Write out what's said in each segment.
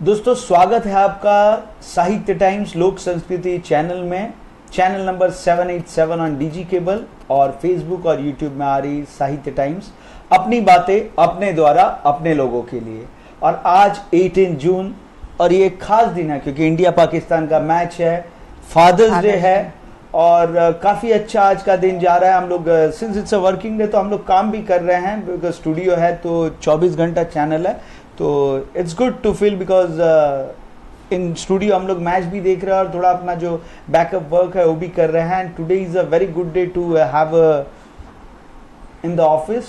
दोस्तों स्वागत है आपका साहित्य टाइम्स लोक संस्कृति चैनल में। Channel number 787 on DG cable और फेसबुक और यूट्यूब में आ रही साहित्य टाइम्स, अपनी बातें अपने द्वारा अपने लोगों के लिए। और आज 18 जून और ये एक खास दिन है क्योंकि इंडिया पाकिस्तान का मैच है, फादर्स डे है और काफ़ी अच्छा आज का दिन जा रहा है। हम लोग since it's a working day तो हम लोग काम भी कर रहे हैं बिकॉज स्टूडियो है तो 24 घंटा चैनल है, तो it's good to feel because in studio हम लोग मैच भी देख रहे हैं और थोड़ा अपना जो बैकअप वर्क है वो भी कर रहे हैं। And today is a very good day to have in the office,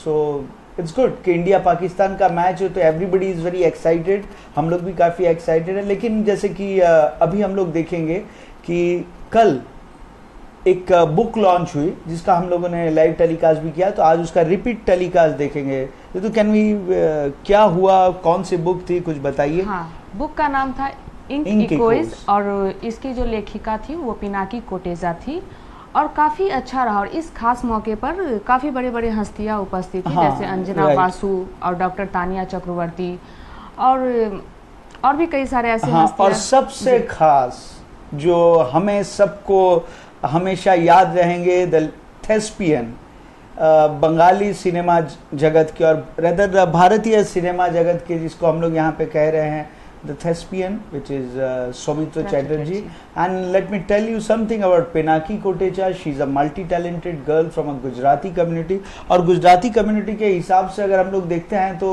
so it's good कि इंडिया पाकिस्तान का मैच हो तो एवरीबडी इज़ वेरी एक्साइटेड, हम लोग भी काफ़ी एक्साइटेड है। लेकिन जैसे कि अभी हम लोग देखेंगे कि कल एक बुक लॉन्च हुई जिसका हम लोगों ने लाइव टेलीकास्ट भी किया, तो आज उसका रिपीट टेलीकास्ट देखेंगे। तो कैन वी क्या हुआ, कौन सी बुक थी, कुछ बताइए। हाँ, बुक का नाम था इंक इकोइज और इसकी जो लेखिका थी वो पिनाकी कोटेचा थी और काफ़ी अच्छा रहा। और इस खास मौके पर काफ़ी बड़े बड़े हस्तियाँ उपस्थित थी, जैसे अंजना वासु और डॉक्टर तानिया चक्रवर्ती और भी कई सारे ऐसे हस्तियाँ। और सबसे खास जो हमें सबको हमेशा याद रहेंगे, द थेस्पियन, बंगाली सिनेमा जगत के और रेदर भारतीय सिनेमा जगत के, जिसको हम लोग यहाँ पे कह रहे हैं the thespian, which is Soumitra Chatterjee. And let me tell you something about Pinaki Kotecha. She is a multi talented girl from a Gujarati community. और गुजराती कम्युनिटी के हिसाब से अगर हम लोग देखते हैं तो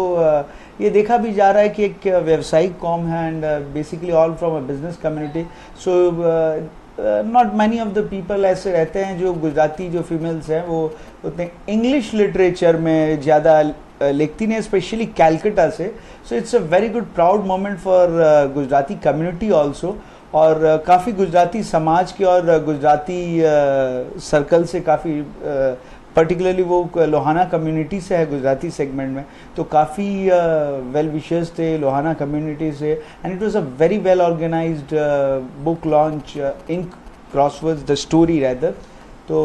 ये देखा भी जा रहा है कि एक व्यावसायिक कौम है and basically all from a business community. So not many of the people ऐसे रहते हैं जो गुजराती जो फीमेल्स हैं वो उतने इंग्लिश लिटरेचर में ज़्यादा लिखती नहीं, स्पेशली कैलकटा से। So it's a very good proud moment for Gujarati community also. और काफ़ी गुजराती समाज के और गुजराती सर्कल से काफ़ी पर्टिकुलरली वो लोहाना कम्युनिटी से है गुजराती सेगमेंट में, तो काफ़ी वेल विशर्स थे लोहाना कम्युनिटी से। And it was a very well organised book launch, in Crosswords the story rather. तो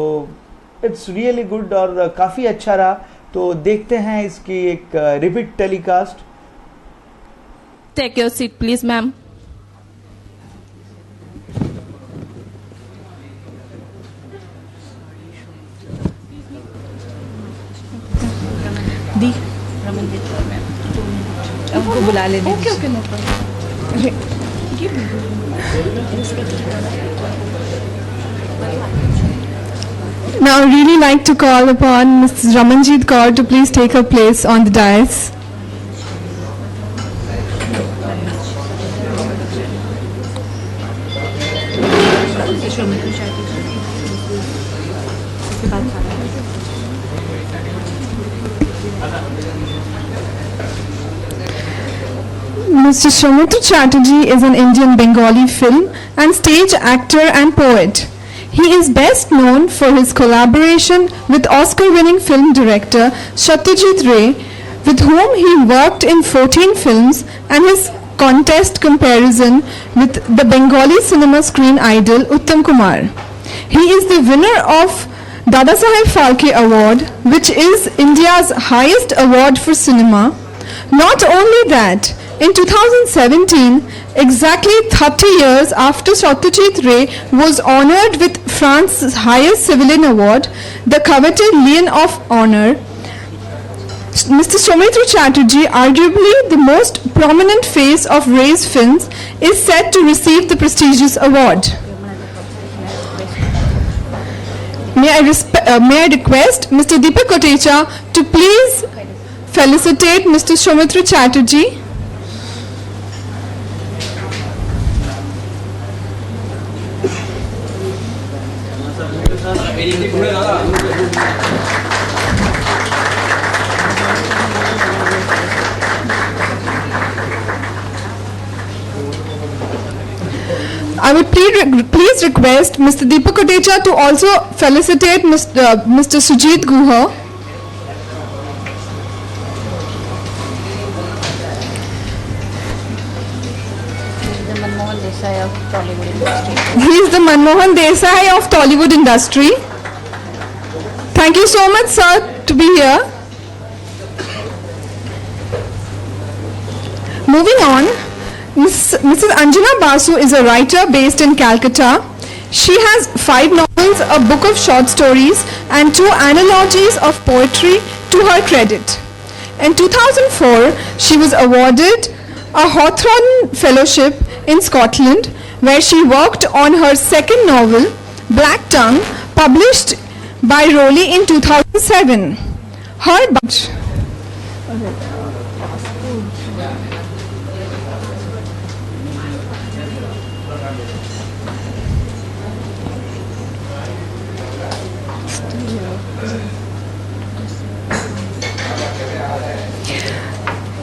इट्स रियली गुड और काफ़ी अच्छा रहा। तो देखते हैं इसकी एक repeat telecast. Take your seat please ma'am. दी हमको बुला ले। Okay okay no problem. Now I really like to call upon Mrs. Ramanjit Kaur to please take her place on the dais. Mr. Soumitra Chatterjee is an Indian Bengali film and stage actor and poet. He is best known for his collaboration with Oscar-winning film director Satyajit Ray, with whom he worked in 14 films, and his contest comparison with the Bengali cinema screen idol Uttam Kumar. He is the winner of Dadasaheb Phalke Award, which is India's highest award for cinema. Not only that, in 2017, exactly 30 years after Satyajit Ray was honored with France's highest civilian award, the coveted Lion of Honor, Mr. Soumitra Chatterjee, arguably the most prominent face of Ray's films, is set to receive the prestigious award. May I request Mr. Deepak Kotecha to please felicitate Mr. Soumitra Chatterjee. I would please request Mr. Deepak Kotecha to also felicitate Mr. Sujit Guha. He is the Manmohan Desai of Tollywood industry. Thank you so much, sir, to be here. Moving on, Mrs. Anjana Basu is a writer based in Calcutta. She has 5 novels, a book of short stories, and 2 anthologies of poetry to her credit. In 2004, she was awarded a Hawthorne Fellowship in Scotland, where she worked on her second novel, Black Tongue, published by Rowley in 2007. Her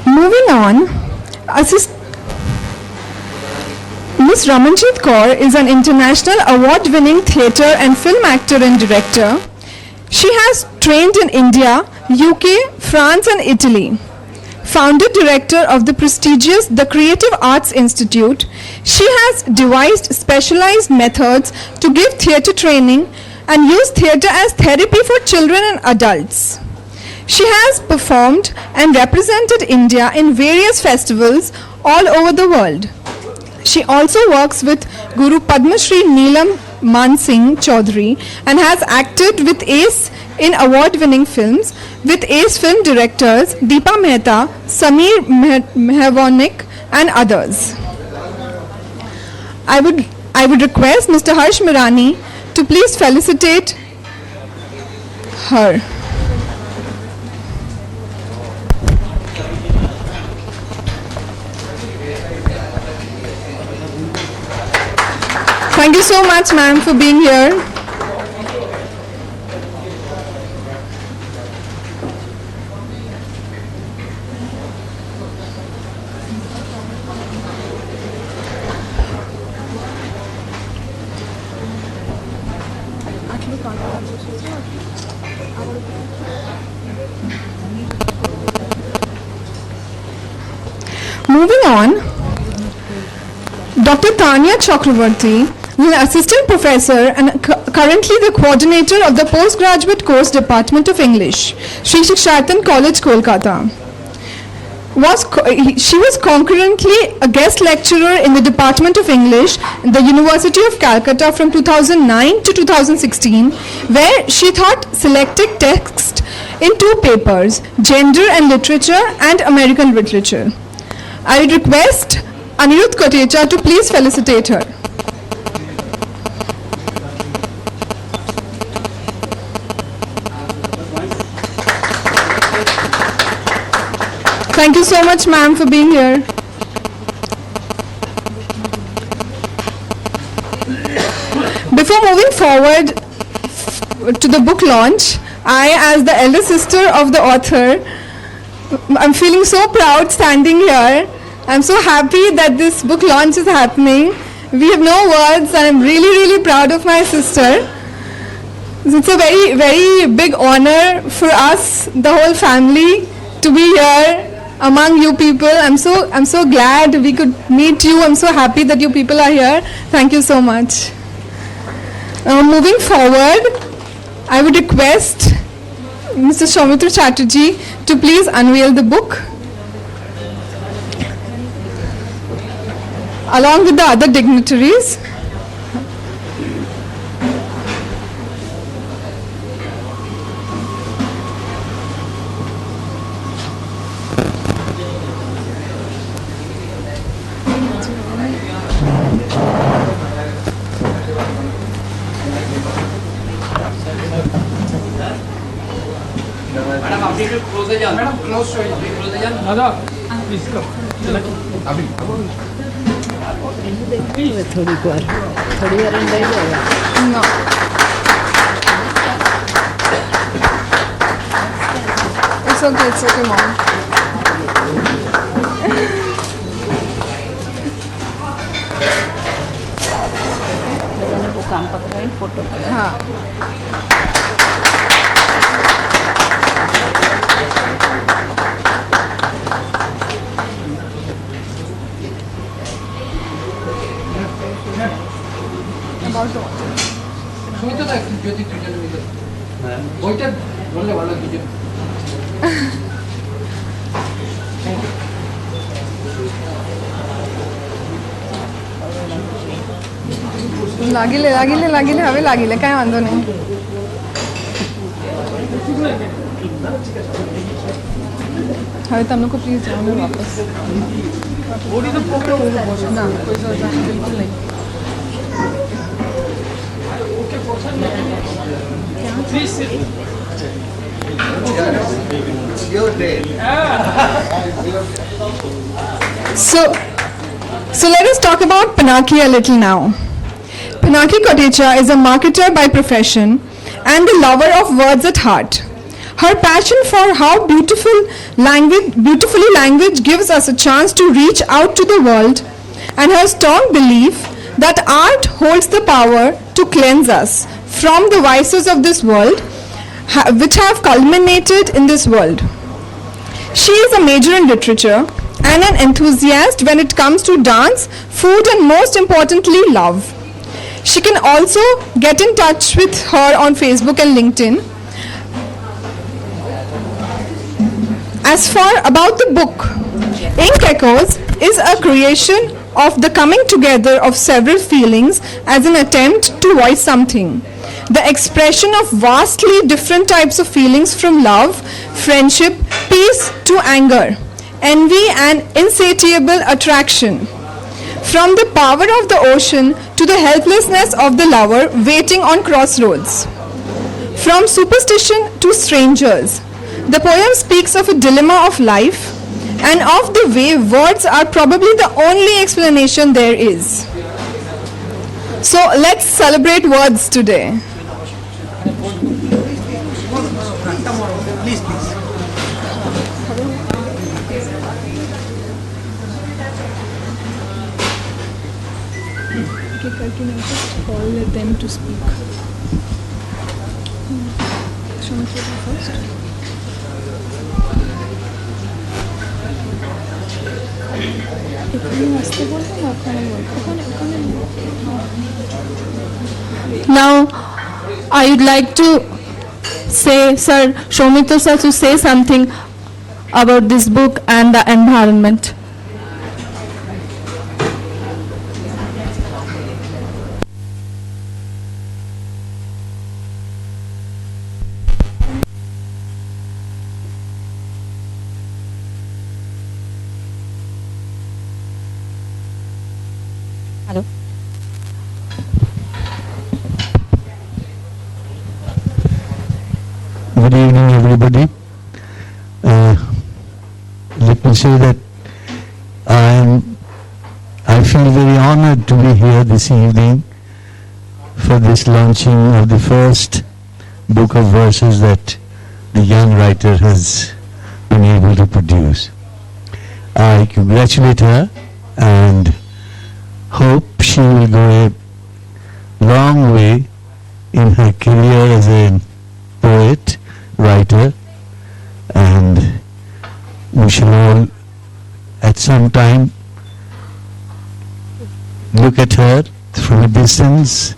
Moving on, Ms. Ramanjit Kaur is an international award-winning theatre and film actor and director. She has trained in India, UK, France and Italy. Founder director of the prestigious The Creative Arts Institute, she has devised specialized methods to give theatre training and use theatre as therapy for children and adults. She has performed and represented India in various festivals all over the world. She also works with Guru Padma Shri Neelam Mansingh Chaudhary and has acted with ACE in award-winning films with ACE film directors Deepa Mehta, Sameer Mehavonik and others. I would request Mr. Harsh Mirani to please felicitate her. Thank you so much, ma'am, for being here. Moving on, Dr. Tanya Chakravarti is an assistant professor and currently the coordinator of the postgraduate course Department of English, Sri Shikshartan College, Kolkata. She was concurrently a guest lecturer in the Department of English in the University of Calcutta from 2009 to 2016, where she taught selected text in 2 papers, Gender and Literature and American Literature. I would request Anirudh Kotecha to please felicitate her. Thank you so much, ma'am, for being here. Before moving forward to the book launch, I, as the elder sister of the author, I'm feeling so proud standing here. I'm so happy that this book launch is happening. We have no words and I'm really, really proud of my sister. It's a very, very big honor for us, the whole family, to be here among you people. I'm so glad we could meet you. I'm so happy that you people are here. Thank you so much. Moving forward, I would request Mr. Soumitra Chatterjee to please unveil the book along with the other dignitaries. थोड़ी बार अंदर ही जाएगा। No. It's okay, mom. वो काम पकड़ा है photo. हाँ. લાગીલે હવે લાગીલે કાંઈ વાંધો નહીં. હવે તમને કો પ્લીઝ જાઓ ને વાપસ. ના કોઈ જરૂર નહીં, બિલકુલ નહીં. So let us talk about Pinaki a little now. Pinaki Kotecha is a marketer by profession and a lover of words at heart. Her passion for how beautifully language gives us a chance to reach out to the world, and her strong belief that art holds the power to cleanse us from the vices of this world, which have culminated in this world. She is a major in literature and an enthusiast when it comes to dance, food, and most importantly, love. She can also get in touch with her on Facebook and LinkedIn. As far about the book, Ink Echoes is a creation of the coming together of several feelings as an attempt to voice something. The expression of vastly different types of feelings from love, friendship, peace to anger, envy and insatiable attraction. From the power of the ocean to the helplessness of the lover waiting on crossroads. From superstition to strangers. The poem speaks of a dilemma of life and of the way words are probably the only explanation there is. So let's celebrate words today. Can I just call them to speak? First. Now, I would like to say, Sir Soumitra sir, to say something about this book and the environment. Hello. Good evening, everybody. Let me say that I feel very honored to be here this evening for this launching of the first book of verses that the young writer has been able to produce. I congratulate her and hope she will go a long way in her career as a poet, writer, and we shall all at some time look at her from a distance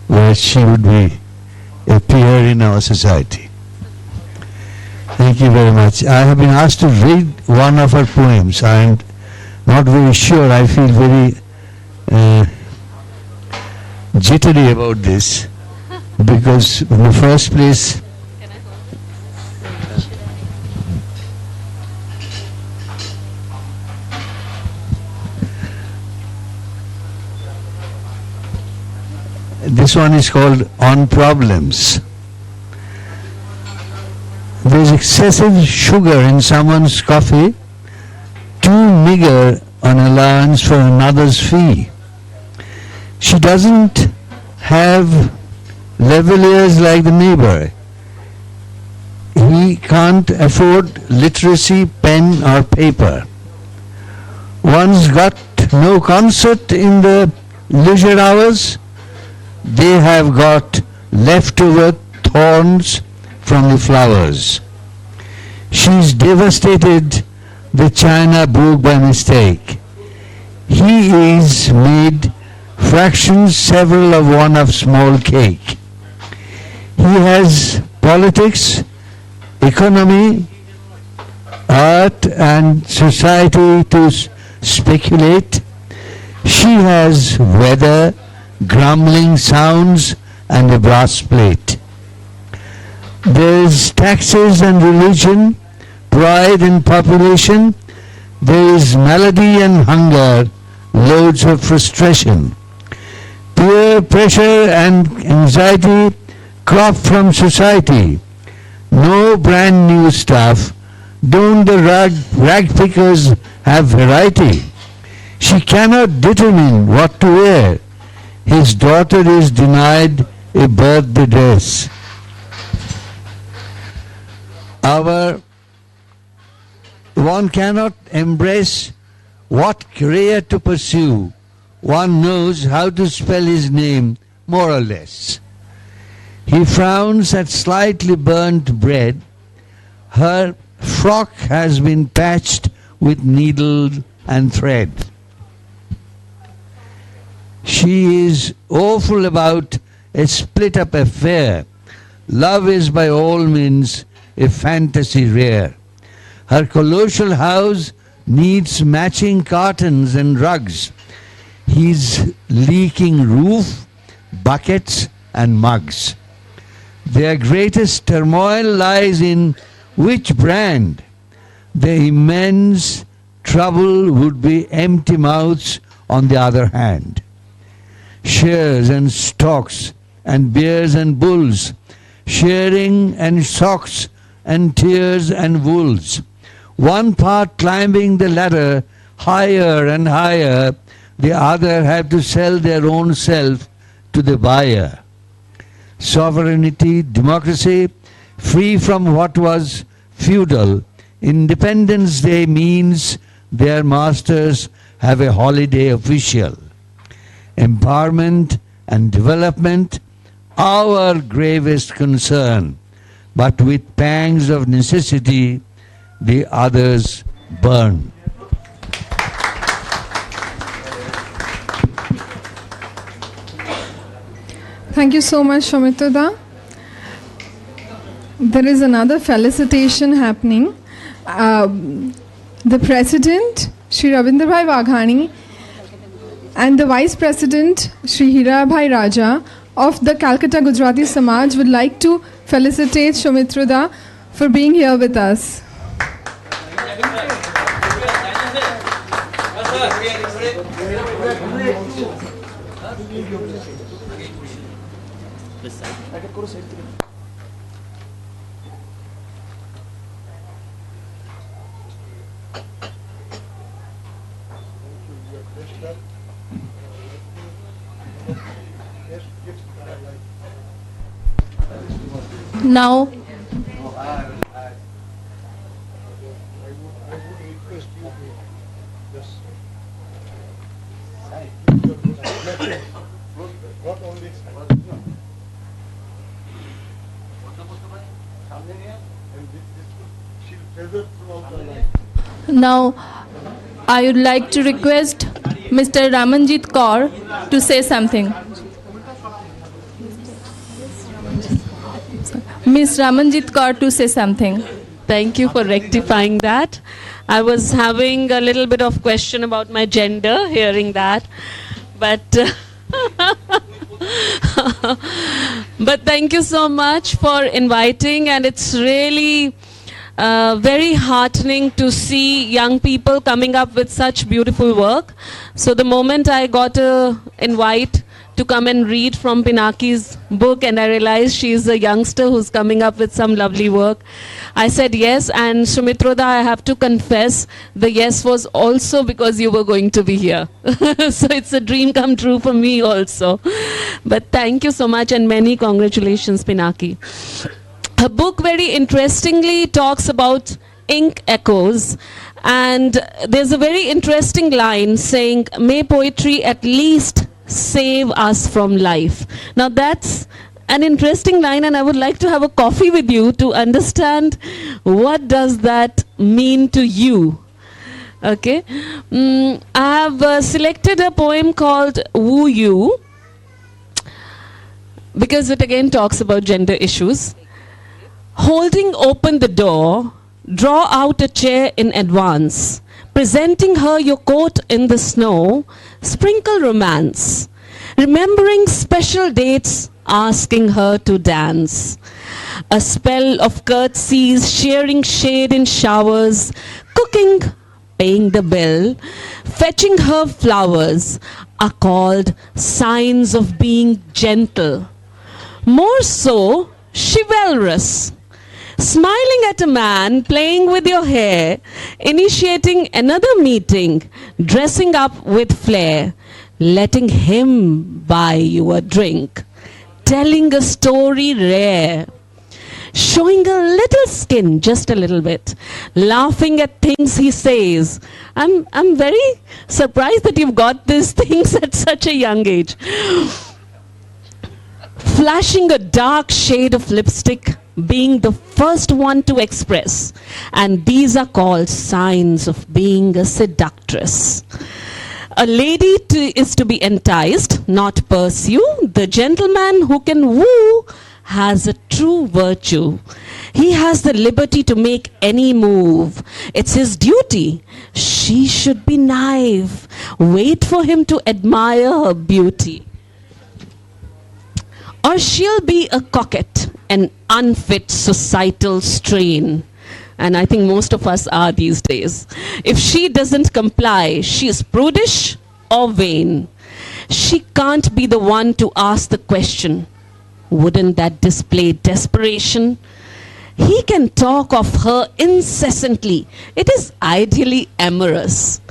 where she would be a peer in our society. Thank you very much. I have been asked to read one of her poems. I am not very sure. I feel very jittery about this because in the first place this one is called On Problems. There is excessive sugar in someone's coffee, too meager an allowance for another's fee. She doesn't have level ears like the neighbor. He can't afford literacy, pen or paper. One's got no concert in the leisure hours. They have got leftover thorns from the flowers. She's devastated the china broke by mistake. He is made fractions several of one of small cake. He has politics, economy, art and society to speculate. She has weather, grumbling sounds and a brass plate. There's taxes and religion, pride and population. There is melody and hunger, loads of frustration. Peer pressure and anxiety crop from society. No brand new stuff. Don't the rag pickers have variety? She cannot determine what to wear. His daughter is denied a birthday dress. One cannot embrace what career to pursue. One knows how to spell his name, more or less. He frowns at slightly burnt bread. Her frock has been patched with needle and thread. She is awful about a split-up affair. Love is by all means a fantasy rare. Her colossal house needs matching curtains and rugs. His leaking roof, buckets and mugs. Their greatest turmoil lies in which brand. The immense trouble would be empty mouths on the other hand. Shares and stocks and bears and bulls, shearing and socks and tears and wools. One part climbing the ladder higher and higher, the other have to sell their own self to the buyer. Sovereignty, democracy, free from what was feudal. Independence Day means their masters have a holiday official. Empowerment and development, our gravest concern, but with pangs of necessity, the others burn. Thank you so much, Shomitra. There is another felicitation happening. The President, Shri Ravindrabhai Waghani, and the Vice President, Shri Hirabhai Raja of the Calcutta Gujarati Samaj would like to felicitate Shomitra for being here with us. Now, I would like to request Mr. Ramanjit Kaur to say something. Ms. Ramanjit Kaur to say something. Thank you for rectifying that. I was having a little bit of question about my gender, hearing that. But but thank you so much for inviting, and it's really very heartening to see young people coming up with such beautiful work. So the moment I got an invite to come and read from Pinaki's book, and I realized she is a youngster who's coming up with some lovely work, I said yes. And Sumitroda, I have to confess, the yes was also because you were going to be here. So it's a dream come true for me also. But thank you so much, and many congratulations, Pinaki. Her book very interestingly talks about ink echoes, and there's a very interesting line saying, may poetry at least save us from life. Now that's an interesting line, and I would like to have a coffee with you to understand what does that mean to you. Okay, I have selected a poem called Woo You because it again talks about gender issues. Holding open the door, draw out a chair in advance, presenting her your coat in the snow, sprinkle romance. remembering special dates, asking her to dance. A spell of curtsies, sharing shade in showers, cooking, paying the bill, fetching her flowers are called signs of being gentle. More so, chivalrous. Smiling at a man, playing with your hair, initiating another meeting, dressing up with flair, letting him buy you a drink, telling a story rare, showing a little skin, just a little bit, laughing at things he says. I'm very surprised that you've got these things at such a young age. Flashing a dark shade of lipstick, being the first one to express. And these are called signs of being a seductress. A lady is to be enticed, not pursue. The gentleman who can woo has a true virtue. He has the liberty to make any move. It's his duty. She should be naive. Wait for him to admire her beauty. Or she'll be a coquette, an unfit societal strain. And I think most of us are these days. If she doesn't comply, she is prudish or vain. She can't be the one to ask the question. Wouldn't that display desperation? He can talk of her incessantly. It is ideally amorous.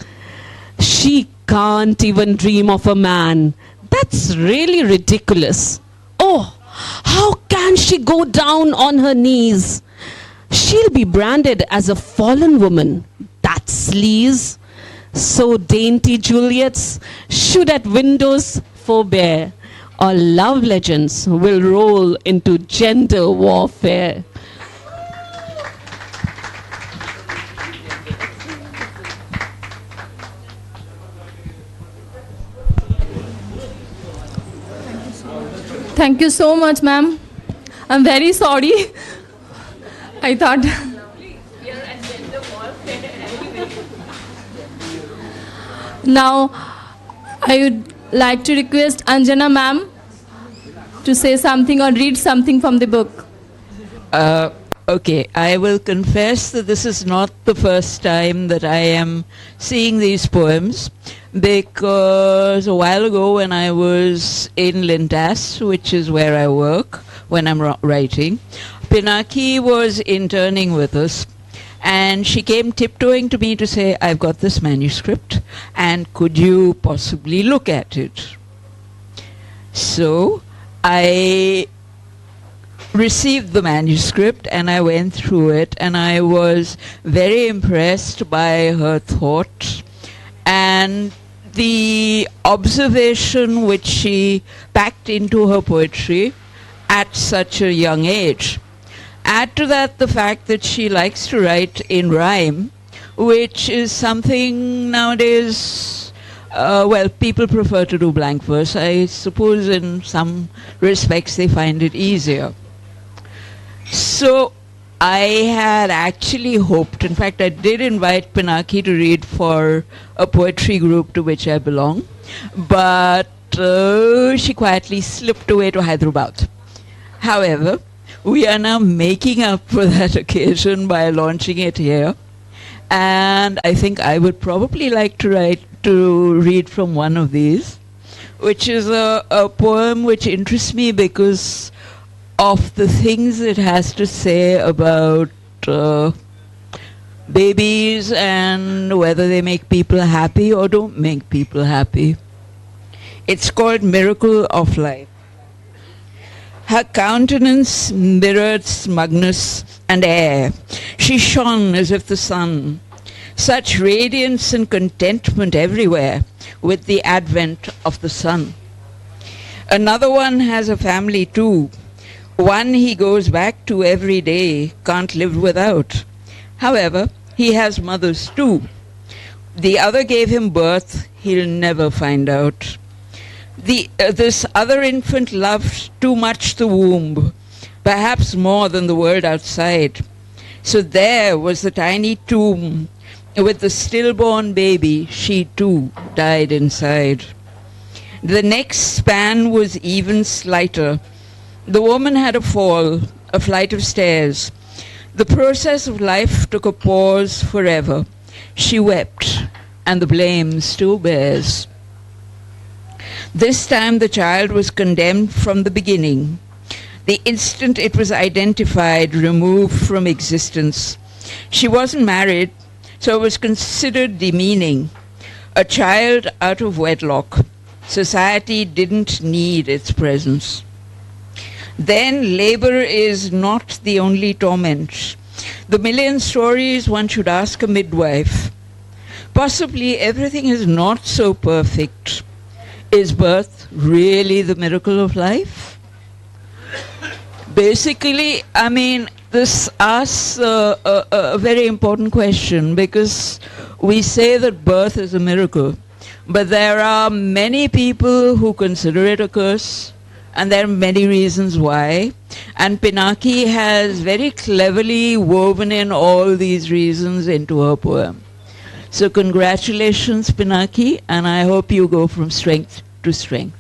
She can't even dream of a man. That's really ridiculous. Oh, how can she go down on her knees? She'll be branded as a fallen woman. That's sleaze. So dainty Juliets should at windows forbear, or love legends will roll into gender warfare. Thank you so much, ma'am. I'm very sorry. I thought. Now, I would like to request Anjana ma'am to say something or read something from the book. Okay, I will confess that this is not the first time that I am seeing these poems, because a while ago when I was in Lintas, which is where I work when I'm writing, Pinaki was interning with us, and she came tiptoeing to me to say, I've got this manuscript, and could you possibly look at it? So I received the manuscript and I went through it, and I was very impressed by her thought and the observation which she packed into her poetry at such a young age. Add to that the fact that she likes to write in rhyme, which is something nowadays, people prefer to do blank verse. I suppose in some respects they find it easier. So I had actually hoped, in fact I did invite Pinaki to read for a poetry group to which I belong, but she quietly slipped away to Hyderabad. However, we are now making up for that occasion by launching it here, and I think I would probably like to read from one of these, which is a poem which interests me because of the things it has to say about babies and whether they make people happy or don't make people happy. It's called Miracle of Life. Her countenance mirrored smugness and air. She shone as if the sun. Such radiance and contentment everywhere with the advent of the sun. Another one has a family too. One he goes back to every day, can't live without. However, he has mothers too. The other gave him birth, he'll never find out. This other infant loved too much the womb, perhaps more than the world outside. So there was the tiny tomb. With the stillborn baby, she too died inside. The next span was even slighter. The woman had a fall, a flight of stairs. The process of life took a pause forever. She wept, and the blame still bears. This time the child was condemned from the beginning. The instant it was identified, removed from existence. She wasn't married, so it was considered demeaning. A child out of wedlock. Society didn't need its presence. Then labor is not the only torment. The million stories one should ask a midwife. Possibly everything is not so perfect. Is birth really the miracle of life? Basically, I mean, this asks a very important question, because we say that birth is a miracle, but there are many people who consider it a curse, and there are many reasons why. And Pinaki has very cleverly woven in all these reasons into her poem. So congratulations, Pinaki, and I hope you go from strength to strength.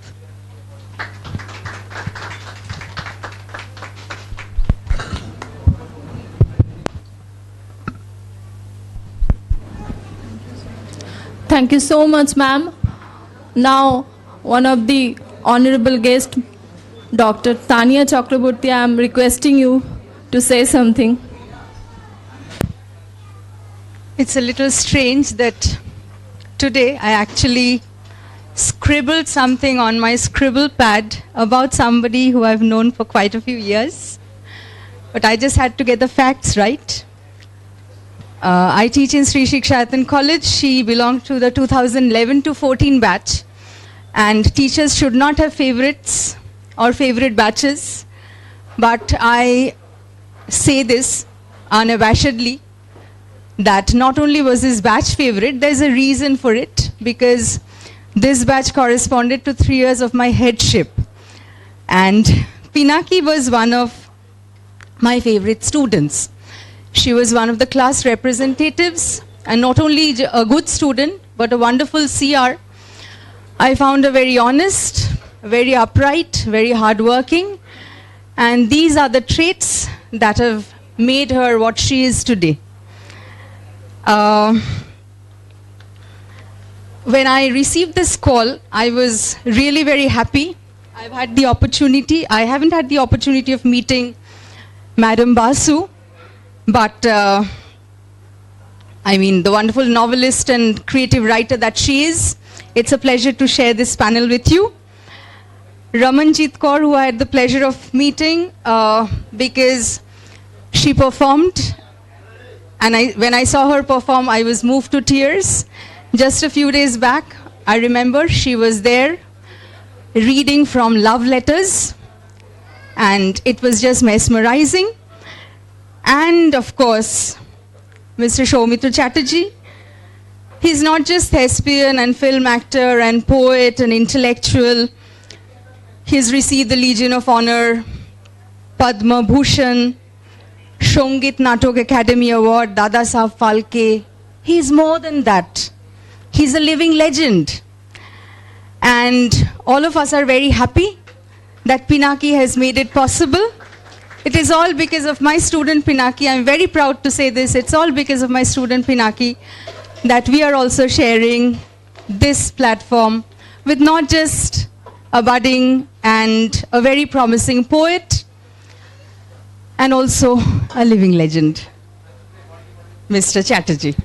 Thank you so much, ma'am. Now, one of the honorable guests, Dr. Tania Chakraborty, I am requesting you to say something. It's a little strange that today I actually scribbled something on my scribble pad about somebody who I've known for quite a few years. But I just had to get the facts right. I teach in Sri Shikshayatan College. She belonged to the 2011 to 14 batch. And teachers should not have favorites or favorite batches. But I say this unabashedly, that not only was this batch favorite, there's a reason for it, because this batch corresponded to 3 years of my headship. And Pinaki was one of my favorite students. She was one of the class representatives, and not only a good student, but a wonderful CR. I found her very honest, very upright, very hardworking, and these are the traits that have made her what she is today. When I received this call, I was really very happy. I haven't had the opportunity of meeting Madam Basu, but I mean, the wonderful novelist and creative writer that she is, it's a pleasure to share this panel with you. Ramanjit Kaur, who I had the pleasure of meeting because she performed, and when I saw her perform, I was moved to tears. Just a few days back, I remember she was there reading from love letters, and it was just mesmerizing. And of course, Mr. Soumitra Chatterjee, he's not just thespian and film actor and poet and intellectual. He's received the Legion of Honor, Padma Bhushan, Shongit Natok Academy Award, Dada Saheb Phalke. He's more than that. He's a living legend. And all of us are very happy that Pinaki has made it possible. It is all because of my student Pinaki. I'm very proud to say this. It's all because of my student Pinaki that we are also sharing this platform with not just a budding and a very promising poet, and also a living legend, Mr. Chatterjee.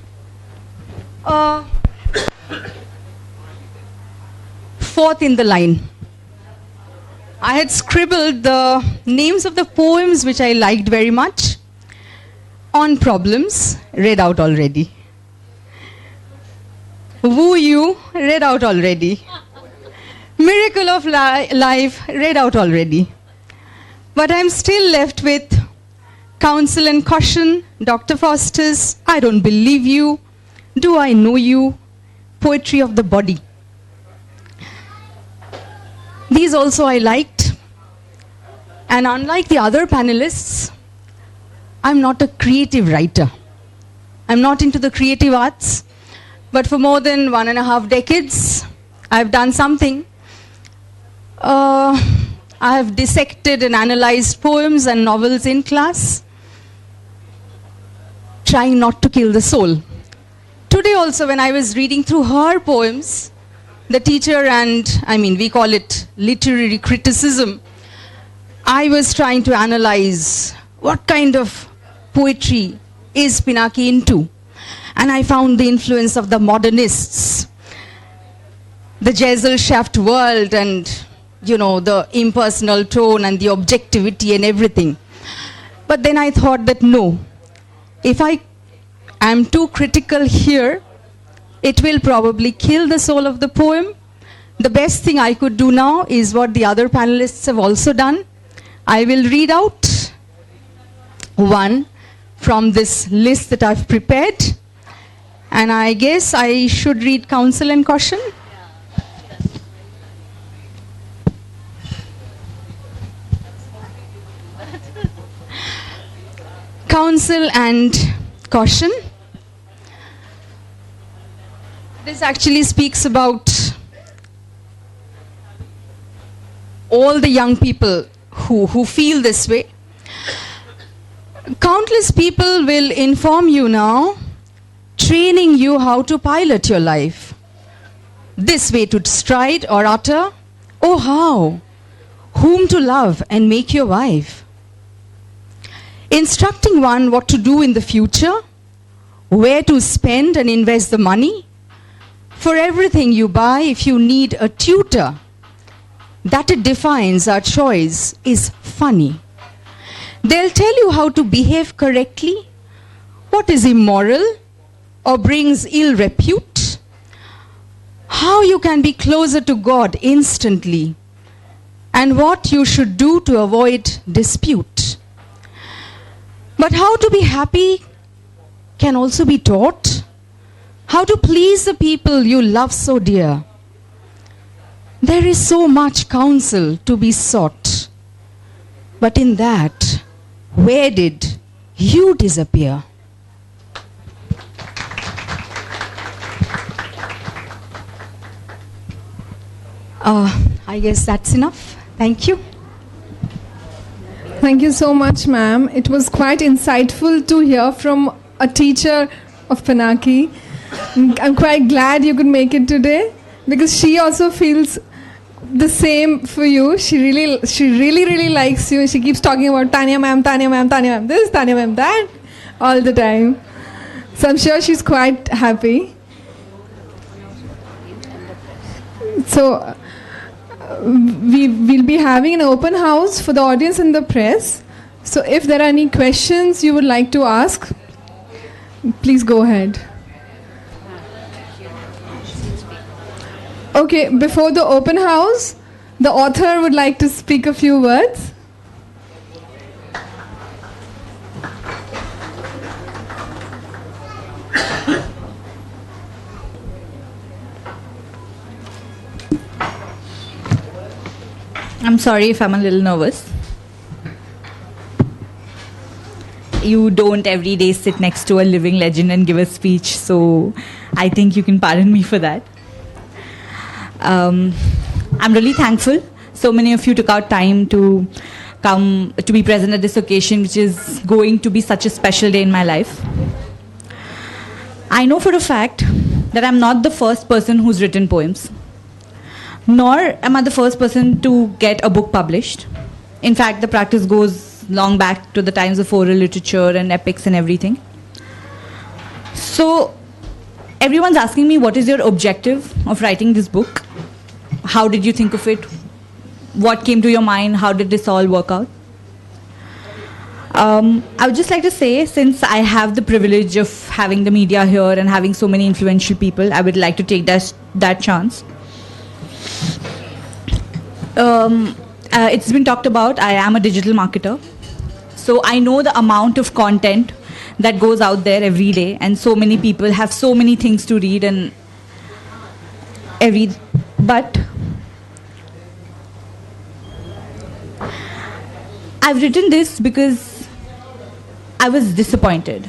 Fourth in the line. I had scribbled the names of the poems which I liked very much on problems, read out already. Woo You, read out already. Miracle of Life, read out already. But I'm still left with Counsel and Caution, Dr. Foster's I Don't Believe You, Do I Know You, Poetry of the Body. These also I liked. And unlike the other panelists, I'm not a creative writer. I'm not into the creative arts. But for more than 1.5 decades, I've done something I have dissected and analyzed poems and novels in class, trying not to kill the soul. Today also, when I was reading through her poems, the teacher and, we call it literary criticism, I was trying to analyze what kind of poetry is Pinaki into. And I found the influence of the modernists, the Gesellschaft world, and the impersonal tone and the objectivity and everything. But then I thought that no, if I am too critical here, it will probably kill the soul of the poem. The best thing I could do now is what the other panelists have also done. I will read out one from this list that I've prepared. And I guess I should read Counsel and Caution. Counsel and Caution. This actually speaks about all the young people who feel this way. Countless people will inform you now, training you how to pilot your life. This way to stride or utter, oh how, whom to love and make your wife. Instructing one what to do in the future, where to spend and invest the money. For everything you buy, if you need a tutor, that it defines our choice is funny. They'll tell you how to behave correctly, what is immoral or brings ill repute, how you can be closer to God instantly, and what you should do to avoid dispute. But how to be happy can also be taught, how to please the people you love so dear. There is so much counsel to be sought, but in that, where did you disappear? I guess that's enough. Thank you. Thank you so much, ma'am. It was quite insightful to hear from a teacher of Pinaki. I'm quite glad you could make it today because she also feels the same for you. She really likes you. She keeps talking about Tanya ma'am, Tanya ma'am, Tanya ma'am this, Tanya ma'am that all the time. So I'm sure she's quite happy. So we'll be having an open house for the audience and the press. So if there are any questions you would like to ask, please go ahead. Okay, before the open house, the author would like to speak a few words. I'm sorry if I'm a little nervous. You don't every day sit next to a living legend and give a speech, so I think you can pardon me for that. I'm really thankful. So many of you took out time to come to be present at this occasion, which is going to be such a special day in my life. I know for a fact that I'm not the first person who's written poems, nor am I the first person to get a book published. In fact, the practice goes long back to the times of oral literature and epics and everything. So everyone's asking me, what is your objective of writing this book? How did you think of it? What came to your mind? How did this all work out? I would just like to say, since I have the privilege of having the media here and having so many influential people, I would like to take that chance. It's been talked about, I am a digital marketer. So I know the amount of content that goes out there every day, and so many people have so many things to read and but I've written this because I was disappointed.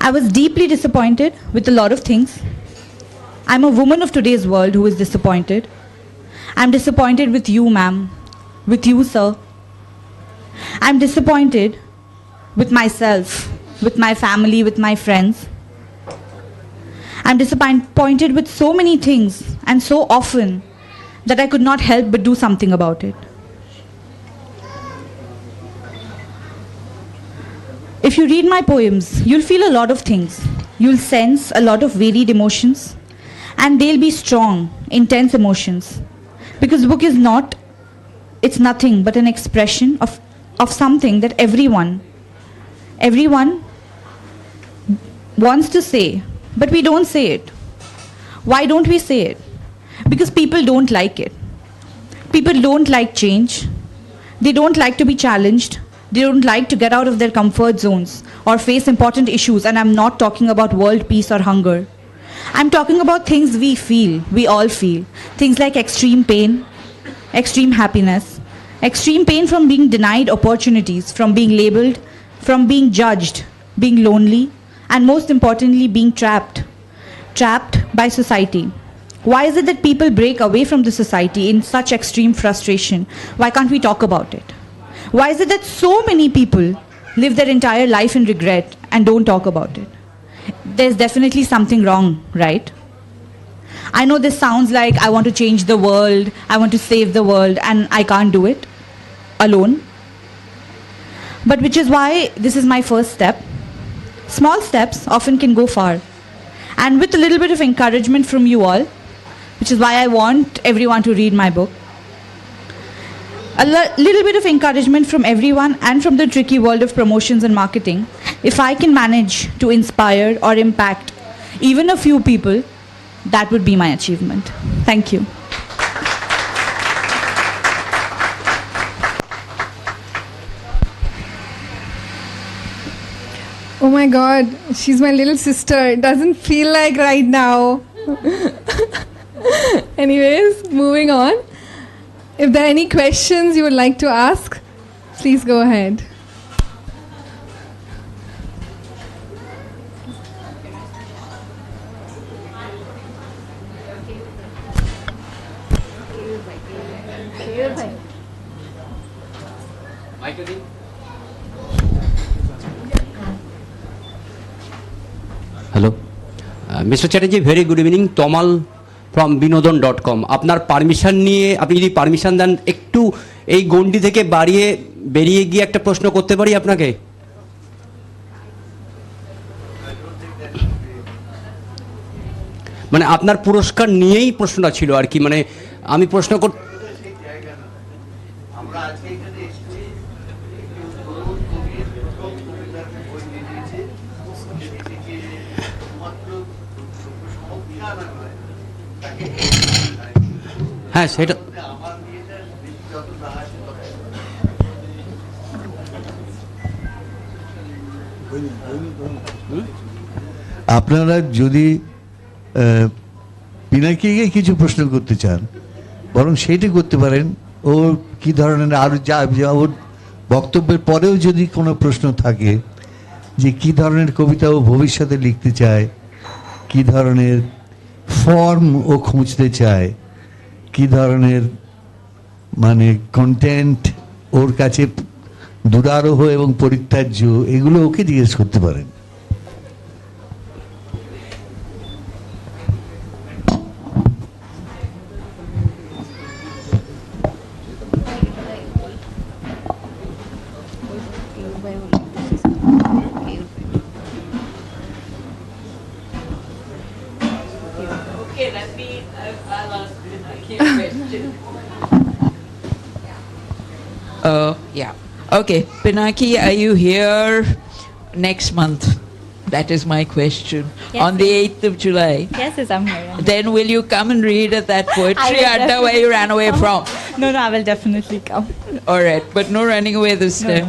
I was deeply disappointed with a lot of things. I'm a woman of today's world who is disappointed. I'm disappointed with you, ma'am. With you, sir. I'm disappointed with myself, with my family, with my friends. I'm disappointed with so many things and so often that I could not help but do something about it. If you read my poems, you'll feel a lot of things. You'll sense a lot of varied emotions, and they'll be strong, intense emotions. Because the book is not, it's nothing but an expression of something that everyone wants to say, but we don't say it. Why don't we say it? Because people don't like it. People don't like change. They don't like to be challenged. They don't like to get out of their comfort zones or face important issues, and I'm not talking about world peace or hunger. I'm talking about things we all feel. Things like extreme pain, extreme happiness, extreme pain from being denied opportunities, from being labeled, from being judged, being lonely, and most importantly, being trapped by society. Why is it that people break away from the society in such extreme frustration? Why can't we talk about it? Why is it that so many people live their entire life in regret and don't talk about it? There's definitely something wrong, right? I know this sounds like I want to change the world, I want to save the world, and I can't do it alone. But which is why this is my first step. Small steps often can go far. And with a little bit of encouragement from you all, which is why I want everyone to read my book, a little bit of encouragement from everyone and from the tricky world of promotions and marketing, if I can manage to inspire or impact even a few people, that would be my achievement. Thank you. Oh my God, she's my little sister. It doesn't feel like right now. Anyways, moving on. If there are any questions you would like to ask, please go ahead. Hello Mister Chatterjee, very good evening. Tamal from বিনোদন.com। আপনার permission নিয়ে, আপনি যদি permission দেন, একটু এই গণ্ডি থেকে বেরিয়ে গিয়ে একটা প্রশ্ন করতে পারি আপনাকে? মানে আপনার পুরস্কার নিয়েই প্রশ্নটা ছিল আর কি। মানে আমি প্রশ্ন হ্যাঁ সেটা আপনারা যদি পিনাকিকে কিছু প্রশ্ন করতে চান, বরং সেইটা করতে পারেন। ও কি ধরনের আরো যা ওর বক্তব্যের পরেও যদি কোনো প্রশ্ন থাকে যে কি ধরনের কবিতা ও ভবিষ্যতে লিখতে চায়, কি ধরনের ফর্ম ও খুঁজতে চায়, কি ধরনের মানে কন্টেন্ট ওর কাছে দুরারোহ এবং পরিত্যাজ্য, এগুলো ওকে জিজ্ঞেস করতে পারেন। Yeah. Okay, Pinaki, are you here next month? That is my question. Yes, On the 8th of July. Yes, I'm here. Then will you come and read at that poetry adda where you ran away from? No, I will definitely come. All right, but no running away this time.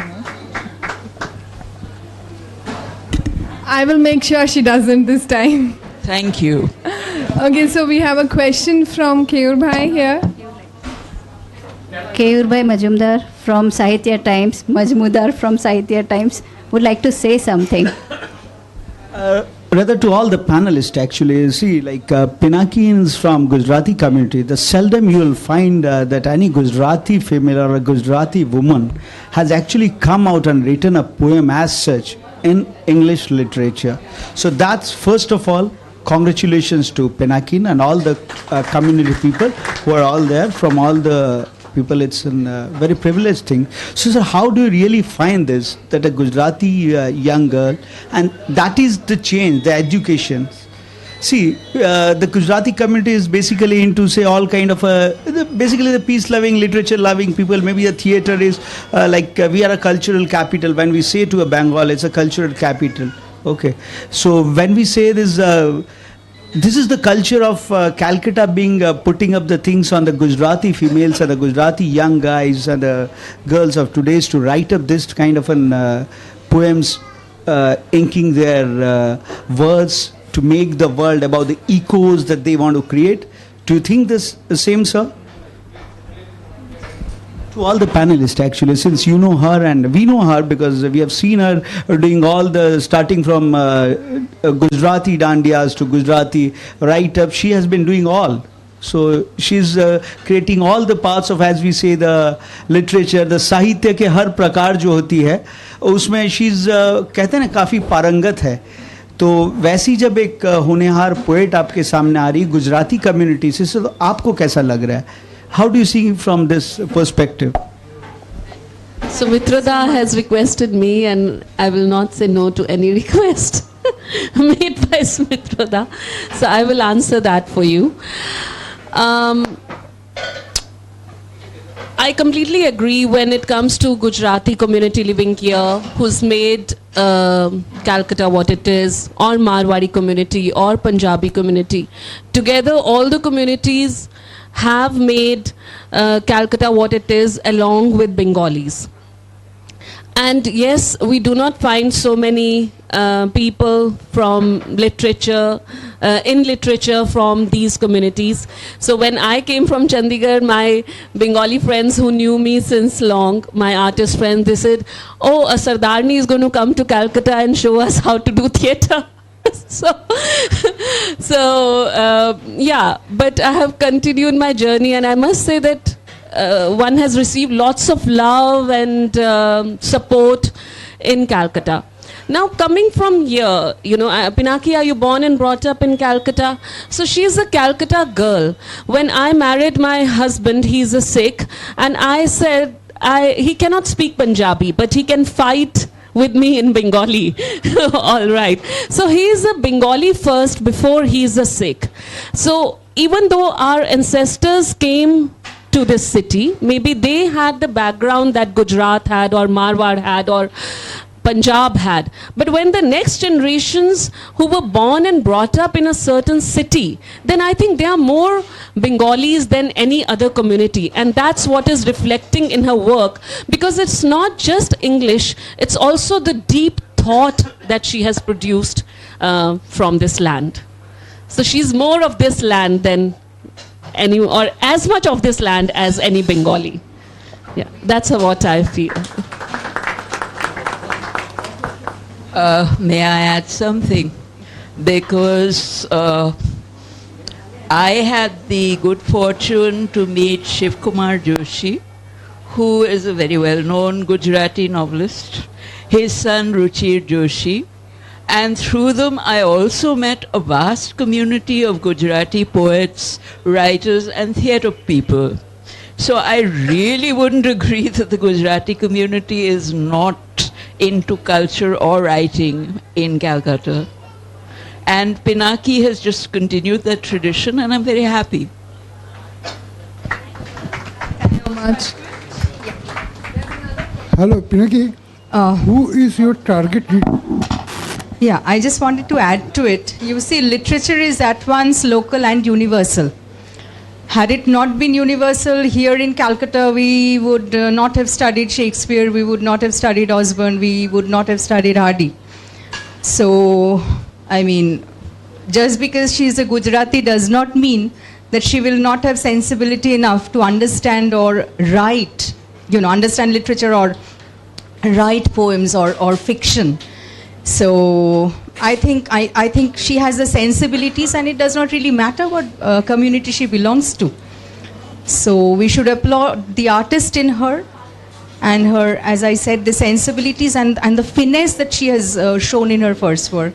I will make sure she doesn't this time. Thank you. Okay, so we have a question from Keyur Bhai here. Keyur Bhai Majumdar from Sahitya Times, Majmudar from Sahitya Times would like to say something. rather to all the panelists actually. See, like Pinakians from Gujarati community, the seldom you will find that any Gujarati female or a Gujarati woman has actually come out and written a poem as such in English literature. So that's, first of all, congratulations to Pinakin and all the community people who are all there, from all the people. It's a very privileged thing. So, sir, how do you really find this, that a Gujarati young girl, and that is the change, the education. See, the Gujarati community is basically into, say, all kind of basically the peace-loving, literature-loving people. Maybe the theatre is we are a cultural capital. When we say to a Bengal, it's a cultural capital. Okay, so when we say this. This is the culture of Calcutta being putting up the things on the Gujarati females and the Gujarati young guys and the girls of today's to write up this kind of poems, inking their words to make the world about the echoes that they want to create. Do you think this the same, sir? To all the panelists, actually, since you know her and we know her because we have seen her doing all the, starting from Gujarati dandiyas to Gujarati write-up, she has been doing all. So she's creating all the parts of, as we say, the literature, the साहित्य के हर प्रकार जो होती है उसमें she's कहते हैं ना काफ़ी पारंगत है. तो वैसी जब एक होनहार पोएट आपके सामने आ रही गुजराती कम्युनिटी से, तो आपको कैसा लग रहा है? How do you see from this perspective? So Mitrada has requested me, and I will not say no to any request made by Mitrada. So I will answer that for you. I completely agree when it comes to Gujarati community living here, who's made Calcutta what it is, or Marwari community, or Punjabi community. Together, all the communities have made Calcutta what it is, along with Bengalis. And yes, we do not find so many people from literature, in literature from these communities. So when I came from Chandigarh, my Bengali friends who knew me since long, my artist friends, they said, oh, a Sardarni is going to come to Calcutta and show us how to do theatre. Yeah, but I have continued my journey, and I must say that one has received lots of love and support in Calcutta. Now, coming from here, you know, Pinaki, are you born and brought up in Calcutta? So she's a Calcutta girl. When I married my husband, he's a Sikh, and I said he cannot speak Punjabi, but he can fight with me in Bengali. All right. So he is a Bengali first before he is a Sikh. So even though our ancestors came to this city, maybe they had the background that Gujarat had, or Marwar had, or Punjab had. But when the next generations who were born and brought up in a certain city, then I think they are more Bengalis than any other community. And that's what is reflecting in her work, because it's not just English, it's also the deep thought that she has produced from this land. So she's more of this land than any, or as much of this land as any Bengali. Yeah, that's what I feel. May I add something? Because I had the good fortune to meet Shiv Kumar Joshi, who is a very well-known Gujarati novelist, his son Ruchir Joshi, and through them I also met a vast community of Gujarati poets, writers, and theatre people. So I really wouldn't agree that the Gujarati community is not into culture or writing in Calcutta. And Pinaki has just continued that tradition, and I'm very happy. Thank you so much. Hello, Pinaki. Who is your target reader? Yeah, I just wanted to add to it. You see, literature is at once local and universal. Had it not been universal, here in Calcutta, we would not have studied Shakespeare, we would not have studied Osborne, we would not have studied Hardy. So, I mean, just because she is a Gujarati does not mean that she will not have sensibility enough to understand or write, you know, understand literature or write poems or fiction. So, I think she has the sensibilities, and it does not really matter what community she belongs to. So we should applaud the artist in her, and her, as I said, the sensibilities and the finesse that she has shown in her first work.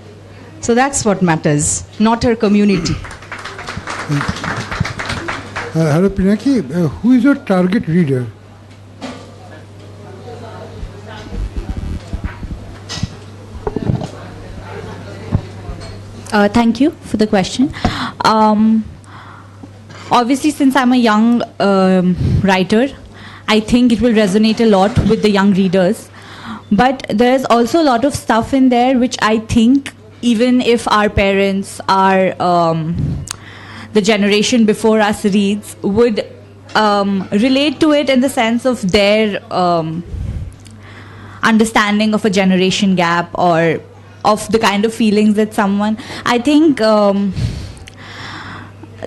So that's what matters, not her community. Hello, Pinaki. Who is your target reader? Thank you for the question. Obviously, since I'm a young writer, I think it will resonate a lot with the young readers. But there's also a lot of stuff in there which I think, even if our parents, the generation before us reads, would relate to it in the sense of their understanding of a generation gap, or of the kind of feelings that someone, I think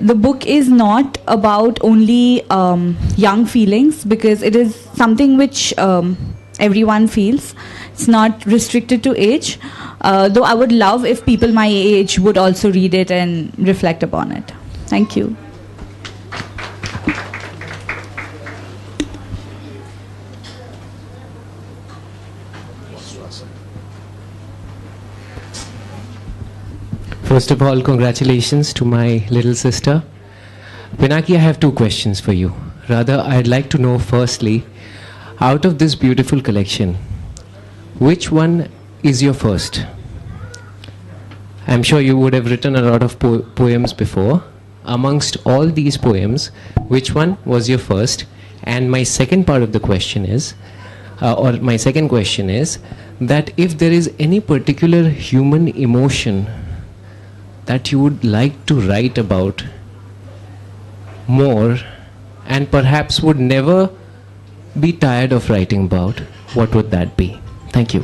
the book is not about only young feelings, because it is something which everyone feels. It's not restricted to age, though I would love if people my age would also read it and reflect upon it. Thank you. First of all, congratulations to my little sister. Pinaki, I have two questions for you. Rather, I'd like to know firstly, out of this beautiful collection, which one is your first? I'm sure you would have written a lot of poems before. Amongst all these poems, which one was your first? And my second part of the question is, my second question is, that if there is any particular human emotion that you would like to write about more, and perhaps would never be tired of writing about, what would that be? Thank you.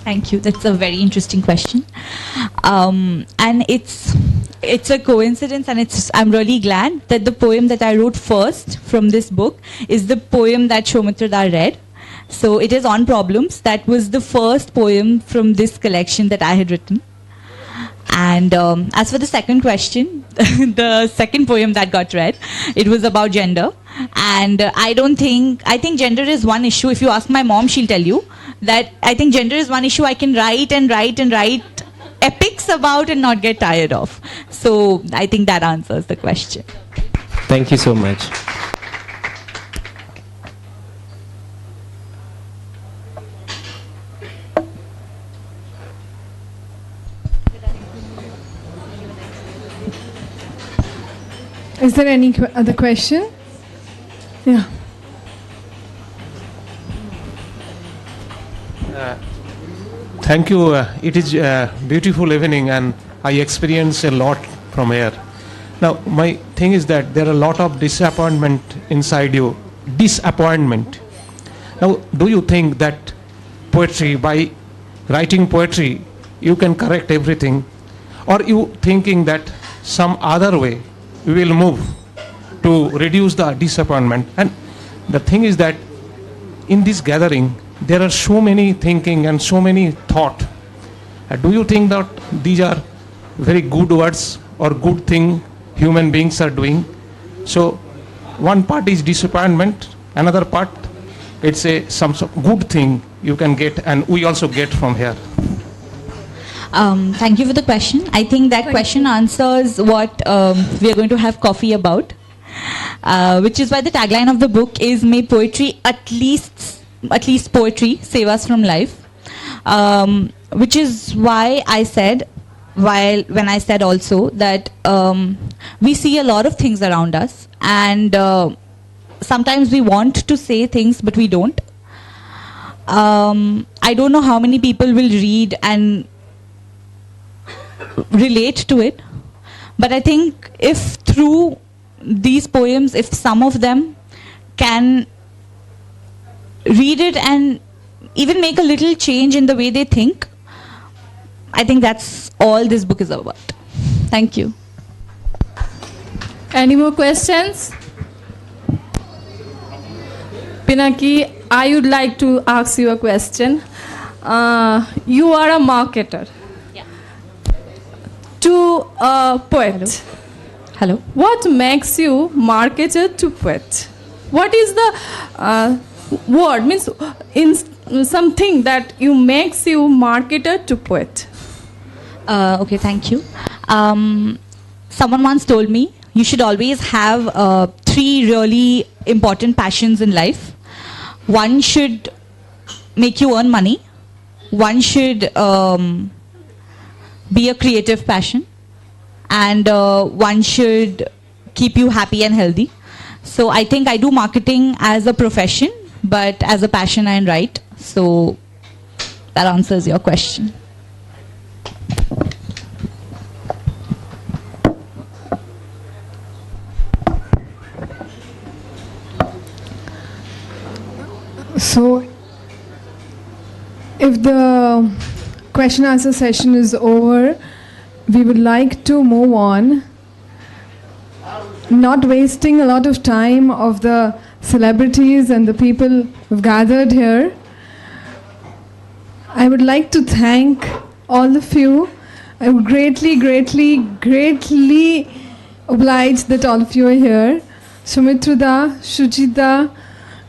Thank you. That's a very interesting question. And it's a coincidence, and I'm really glad that the poem that I wrote first from this book is the poem that Soumitra Da read. So it is On Problems. That was the first poem from this collection that I had written. And as for the second question, the second poem that got read, it was about gender. And I think gender is one issue. If you ask my mom, she'll tell you that I think gender is one issue I can write and write and write epics about and not get tired of. So I think that answers the question. Thank you so much. Is there any other question? Yeah. Thank you. It is a beautiful evening, and I experience a lot from here. Now, my thing is that there are a lot of disappointment inside you. Disappointment. Now, do you think that poetry, by writing poetry, you can correct everything? Or you thinking that some other way we will move to reduce the disappointment? And the thing is that in this gathering, there are so many thinking and so many thought. Do you think that these are very good words or good thing human beings are doing? So one part is disappointment, another part it's some good thing you can get, and we also get from here. Thank you for the question. I think that question answers what we are going to have coffee about, which is why the tagline of the book is "May poetry at least poetry save us from life," which is why I said, when I said also that we see a lot of things around us, and sometimes we want to say things but we don't. I don't know how many people will read and relate to it, but I think if through these poems, if some of them can read it and even make a little change in the way they think, I think that's all this book is about. Thank you. Any more questions? Pinaki, I would like to ask you a question. You are a marketer. Yeah. to a poet? Hello. What makes you marketer to poet? What is the word, means in something that you makes you marketer to poet? Okay, thank you. Someone once told me you should always have 3 really important passions in life. One should make you earn money. One should be a creative passion. And one should keep you happy and healthy. So I think I do marketing as a profession, but as a passion I write. So that answers your question. So, if the question answer session is over, we would like to move on, not wasting a lot of time of the celebrities and the people who've gathered here. I would like to thank all of you. I'm greatly, greatly, greatly obliged that all of you are here. Sumitra, Shuchita,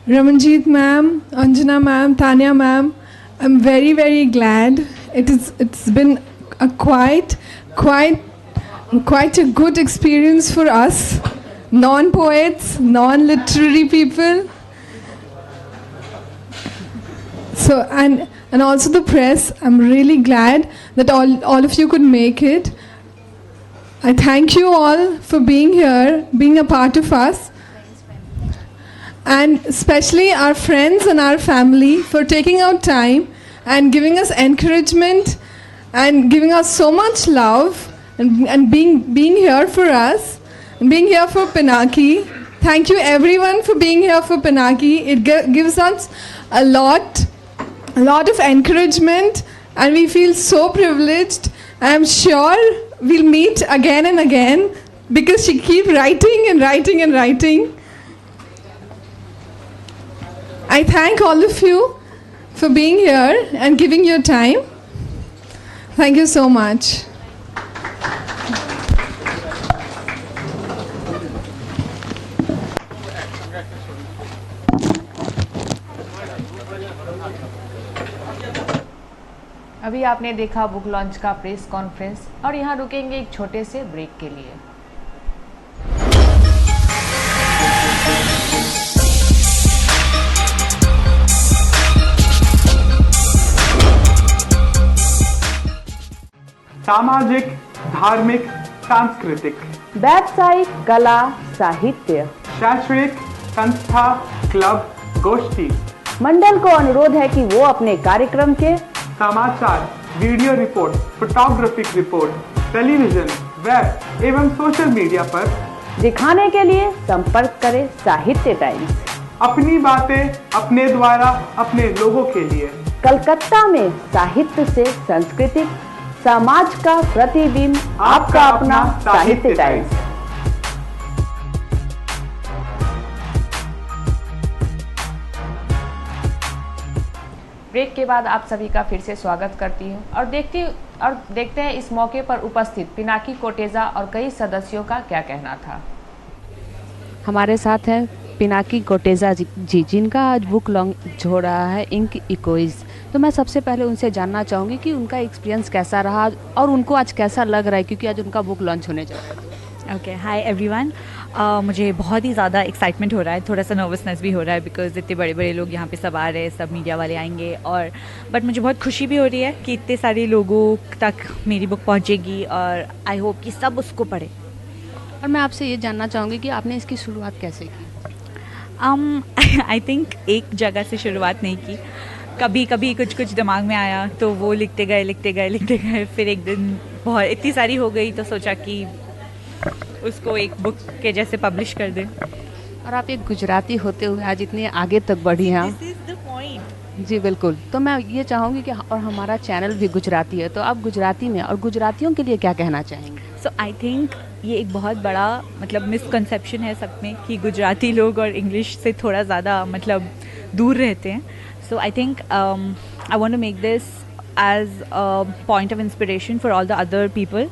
Ramanjit ma'am, Anjana ma'am, Tanya ma'am, I'm very, very glad. It's been a quite a good experience for us, non-poets, non-literary people. So and also the press. I'm really glad that all of you could make it. I thank you all for being here, being a part of us. And especially our friends and our family for taking out time and giving us encouragement and giving us so much love and being here for us and being here for Pinaki. Thank you everyone for being here for Pinaki. It gives us a lot of encouragement and we feel so privileged. I'm sure we'll meet again and again because she keeps writing and writing and writing. I thank all of you for being here and giving your time. Thank you so much. अभी आपने देखा book launch का press conference और यहाँ रुकेंगे एक छोटे से ब्रेक के लिए। सामाजिक, धार्मिक, सांस्कृतिक, व्यावसायिक, कला, साहित्य, शैक्षणिक संस्था, क्लब, गोष्ठी, मंडल को अनुरोध है कि वो अपने कार्यक्रम के समाचार, video report, photographic report, television, web एवं सोशल मीडिया पर दिखाने के लिए संपर्क करें साहित्य टाइम्स। अपनी बातें अपने द्वारा अपने लोगों के लिए। कलकत्ता में साहित्य से सांस्कृतिक समाज का प्रतिबिंब, आपका अपना साहित्य टाइम्स। ब्रेक के बाद आप सभी का फिर से स्वागत करती हूँ और देखते हैं इस मौके पर उपस्थित पिनाकी कोटेजा और कई सदस्यों का क्या कहना था। हमारे साथ हैं पिनाकी कोटेजा जी जिनका आज बुक लॉन्च हो रहा है इंक इकोइज। तो मैं सबसे पहले उनसे जानना चाहूँगी कि उनका एक्सपीरियंस कैसा रहा और उनको आज कैसा लग रहा है क्योंकि आज उनका बुक लॉन्च होने जा रहा है। Okay, hi everyone. मुझे बहुत ही ज़्यादा एक्साइटमेंट हो रहा है, थोड़ा सा नर्वसनेस भी हो रहा है बिकॉज इतने बड़े बड़े लोग यहाँ पे सब आ रहे हैं, सब मीडिया वाले आएंगे और बट मुझे बहुत खुशी भी हो रही है कि इतने सारे लोगों तक मेरी बुक पहुँचेगी और आई होप कि सब उसको पढ़े। और मैं आपसे ये जानना चाहूँगी कि आपने इसकी शुरुआत कैसे की? आई थिंक एक जगह से शुरुआत नहीं की, कभी कभी कुछ दिमाग में आया तो वो लिखते गए, फिर एक दिन बहुत इतनी सारी हो गई तो सोचा कि उसको एक बुक के जैसे पब्लिश कर दें। और आप एक गुजराती होते हुए आज इतने आगे तक बढ़ी हैं। This is the point. जी बिल्कुल। तो मैं ये चाहूँगी कि और हमारा चैनल भी गुजराती है तो आप गुजराती में और गुजरातियों के लिए क्या कहना चाहेंगे? सो आई थिंक ये एक बहुत बड़ा मतलब मिसकंसेप्शन है सब में कि गुजराती लोग और इंग्लिश से थोड़ा ज़्यादा मतलब दूर रहते हैं। So I think I want to make this as a point of inspiration for all the other people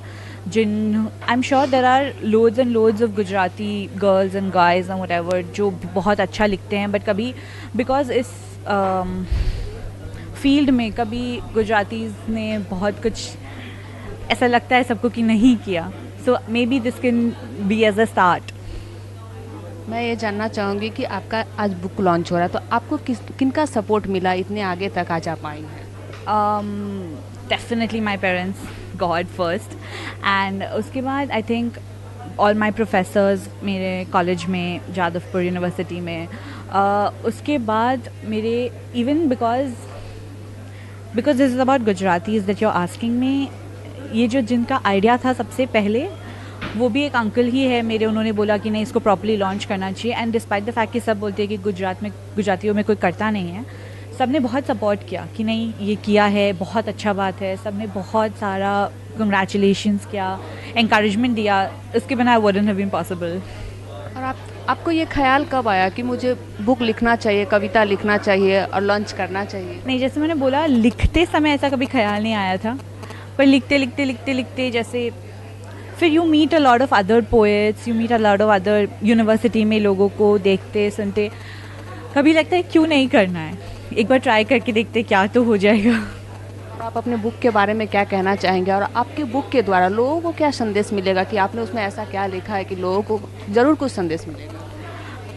I'm sure there are loads and loads of Gujarati girls and guys and whatever जो बहुत अच्छा लिखते हैं, but कभी because इस field में कभी गुजरातीज़ ने बहुत कुछ ऐसा लगता है सबको कि नहीं किया, so maybe this can be as a start. मैं ये जानना चाहूँगी कि आपका आज बुक लॉन्च हो रहा है, तो आपको किनका सपोर्ट मिला इतने आगे तक आज आप आई हैं? Definitely my parents, God first, and उसके बाद I think all my professors मेरे कॉलेज में, जादवपुर यूनिवर्सिटी में, उसके बाद मेरे even because this is about Gujaratis that you're asking me, ये जो जिनका आइडिया था सबसे पहले वो भी एक अंकल ही है मेरे, उन्होंने बोला कि नहीं इसको प्रॉपर्ली लॉन्च करना चाहिए, एंड डिस्पाइट द फैक्ट कि सब बोलते हैं कि गुजरात में गुजरातियों में कोई करता नहीं है, सब ने बहुत सपोर्ट किया कि नहीं ये किया है, बहुत अच्छा बात है, सब ने बहुत सारा कंग्रेचुलेशंस किया, encouragement दिया, उसके बिना wouldn't have been possible. और आपको ये ख्याल कब आया कि मुझे बुक लिखना चाहिए, कविता लिखना चाहिए और लॉन्च करना चाहिए? नहीं, जैसे मैंने बोला लिखते समय ऐसा कभी ख्याल नहीं आया था, पर लिखते जैसे फिर you meet a lot of other poets, you meet a lot of other university में लोगों को देखते सुनते, कभी लगता है क्यों नहीं करना है, एक बार ट्राई करके देखते क्या तो हो जाएगा. और आप अपने बुक के बारे में क्या कहना चाहेंगे और आपके बुक के द्वारा लोगों को क्या संदेश मिलेगा कि आपने उसमें ऐसा क्या लिखा है कि लोगों को ज़रूर कुछ संदेश मिलेगा?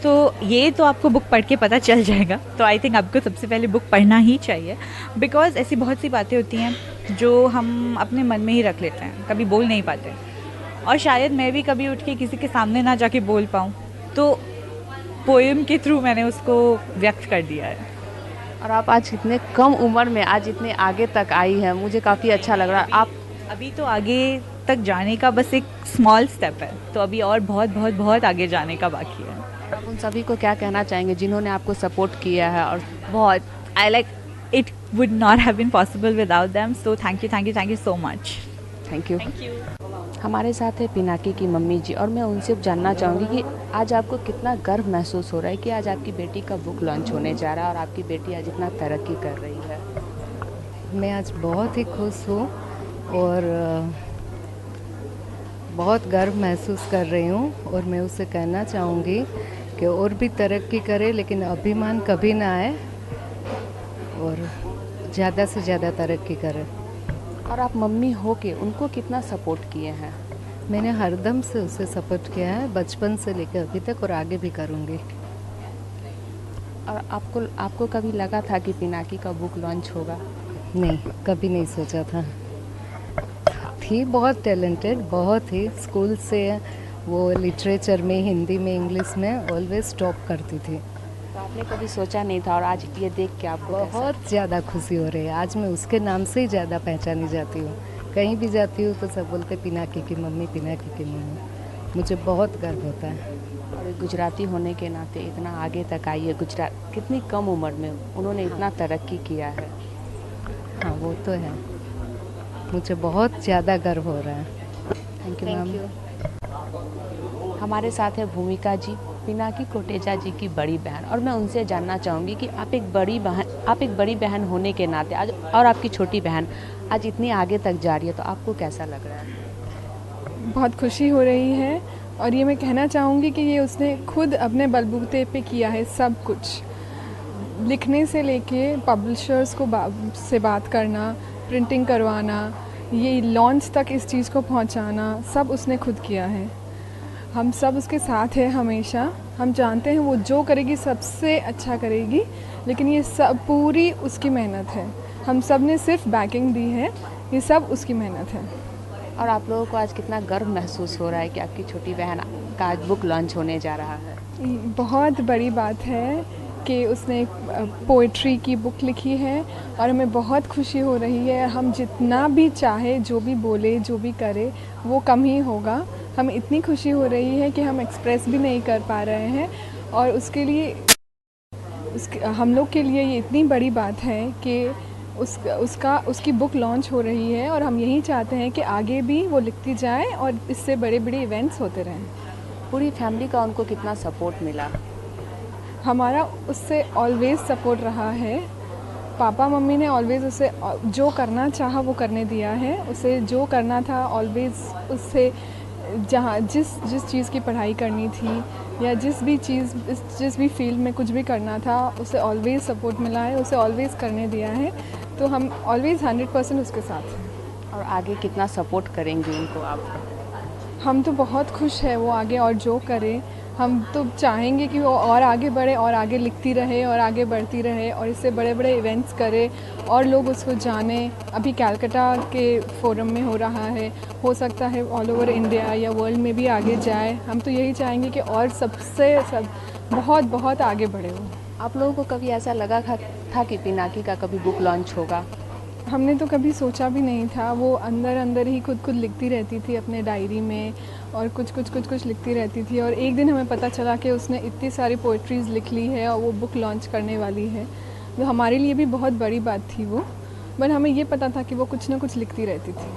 तो ये तो आपको बुक पढ़ के पता चल जाएगा, तो आई थिंक आपको सबसे पहले बुक पढ़ना ही चाहिए, बिकॉज ऐसी बहुत सी बातें होती हैं जो हम अपने मन में ही रख लेते हैं, कभी बोल नहीं पाते, और शायद मैं भी कभी उठ के किसी के सामने ना जाके बोल पाऊँ, तो पोएम के थ्रू मैंने उसको व्यक्त कर दिया है. और आप आज इतने कम उम्र में आज इतने आगे तक आई हैं, मुझे काफ़ी अच्छा लग रहा है. आप अभी तो आगे तक जाने का बस एक स्मॉल स्टेप है, तो अभी और बहुत बहुत बहुत आगे जाने का बाकी है. आप उन सभी को क्या कहना चाहेंगे जिन्होंने आपको सपोर्ट किया है? और बहुत I like it would not have been possible without them, so thank you so much. Thank you. हमारे साथ है पिनाकी की मम्मी जी, और मैं उनसे जानना चाहूँगी कि आज आपको कितना गर्व महसूस हो रहा है कि आज आपकी बेटी का बुक लॉन्च होने जा रहा है और आपकी बेटी आज इतना तरक्की कर रही है. मैं आज बहुत ही खुश हूँ और बहुत गर्व महसूस कर रही हूँ, और मैं उसे कहना चाहूँगी कि और भी तरक्की करे, लेकिन अभिमान कभी ना आए और ज़्यादा से ज़्यादा तरक्की करे. और आप मम्मी हो के उनको कितना सपोर्ट किए हैं? मैंने हरदम से उसे सपोर्ट किया है, बचपन से लेकर अभी तक, और आगे भी करूँगी. और आपको कभी लगा था कि पिनाकी का बुक लॉन्च होगा? नहीं, कभी नहीं सोचा था. थी बहुत टैलेंटेड, बहुत ही, स्कूल से वो लिटरेचर में, हिंदी में, इंग्लिश में ऑलवेज टॉप करती थी. तो आपने कभी सोचा नहीं था, और आज ये देख के आपको बहुत ज़्यादा खुशी हो रही है. आज मैं उसके नाम से ही ज़्यादा पहचानी जाती हूँ, कहीं भी जाती हूँ तो सब बोलते पिनाकी की मम्मी, पिनाकी की मम्मी. मुझे बहुत गर्व होता है. और गुजराती होने के नाते इतना आगे तक आई है गुजरात, कितनी कम उम्र में उन्होंने इतना तरक्की किया है. हाँ, वो तो है, मुझे बहुत ज़्यादा गर्व हो रहा है. Thank you ma'am. हमारे साथ है भूमिका जी, पिनाकी कोटेचा जी की बड़ी बहन, और मैं उनसे जानना चाहूँगी कि आप एक बड़ी बहन होने के नाते आज, और आपकी छोटी बहन आज इतनी आगे तक जा रही है, तो आपको कैसा लग रहा है? बहुत खुशी हो रही है, और ये मैं कहना चाहूँगी कि ये उसने खुद अपने बलबूते पे किया है सब कुछ, लिखने से लेके पब्लिशर्स को से बात करना, प्रिंटिंग करवाना, ये लॉन्च तक इस चीज़ को पहुँचाना, सब उसने खुद किया है. हम सब उसके साथ हैं हमेशा. हम जानते हैं वो जो करेगी सबसे अच्छा करेगी, लेकिन ये सब पूरी उसकी मेहनत है. हम सब ने सिर्फ बैकिंग दी है, ये सब उसकी मेहनत है. और आप लोगों को आज कितना गर्व महसूस हो रहा है कि आपकी छोटी बहन का आज बुक लॉन्च होने जा रहा है? बहुत बड़ी बात है कि उसने पोइट्री की बुक लिखी है, और हमें बहुत खुशी हो रही है. हम जितना भी चाहे, जो भी बोले, जो भी करे, वो कम ही होगा. हमें इतनी खुशी हो रही है कि हम एक्सप्रेस भी नहीं कर पा रहे हैं, और उसके लिए हम लोग के लिए ये इतनी बड़ी बात है कि उसकी बुक लॉन्च हो रही है, और हम यही चाहते हैं कि आगे भी वो लिखती जाए और इससे बड़े बड़े इवेंट्स होते रहें. पूरी फैमिली का उनको कितना सपोर्ट मिला? हमारा उससे ऑलवेज सपोर्ट रहा है. पापा मम्मी ने ऑलवेज़ उसे जो करना चाहा वो करने दिया है। उसे जो करना था ऑलवेज़ उससे जहाँ जिस चीज़ की पढ़ाई करनी थी या जिस भी फील्ड में कुछ भी करना था उसे ऑलवेज़ सपोर्ट मिला है, उसे ऑलवेज़ करने दिया है। तो हम ऑलवेज़ 100% उसके साथ हैं। और आगे कितना सपोर्ट करेंगे उनको आप? हम तो बहुत खुश है वो आगे और जो करे। हम तो चाहेंगे कि वो और आगे बढ़े और आगे लिखती रहे और आगे बढ़ती रहे और इससे बड़े बड़े इवेंट्स करे और लोग उसको जाने। अभी कलकत्ता के फोरम में हो रहा है, हो सकता है ऑल ओवर इंडिया या वर्ल्ड में भी आगे जाए। हम तो यही चाहेंगे कि और सब बहुत बहुत आगे बढ़े वो। आप लोगों को कभी ऐसा लगा था कि पिनाकी का कभी बुक लॉन्च होगा? हमने तो कभी सोचा भी नहीं था। वो अंदर ही खुद लिखती रहती थी अपने डायरी में और कुछ लिखती रहती थी और एक दिन हमें पता चला कि उसने इतनी सारी पोइट्रीज़ लिख ली है और वो बुक लॉन्च करने वाली है। तो हमारे लिए भी बहुत बड़ी बात थी वो, बट हमें ये पता था कि वो कुछ ना कुछ लिखती रहती थी।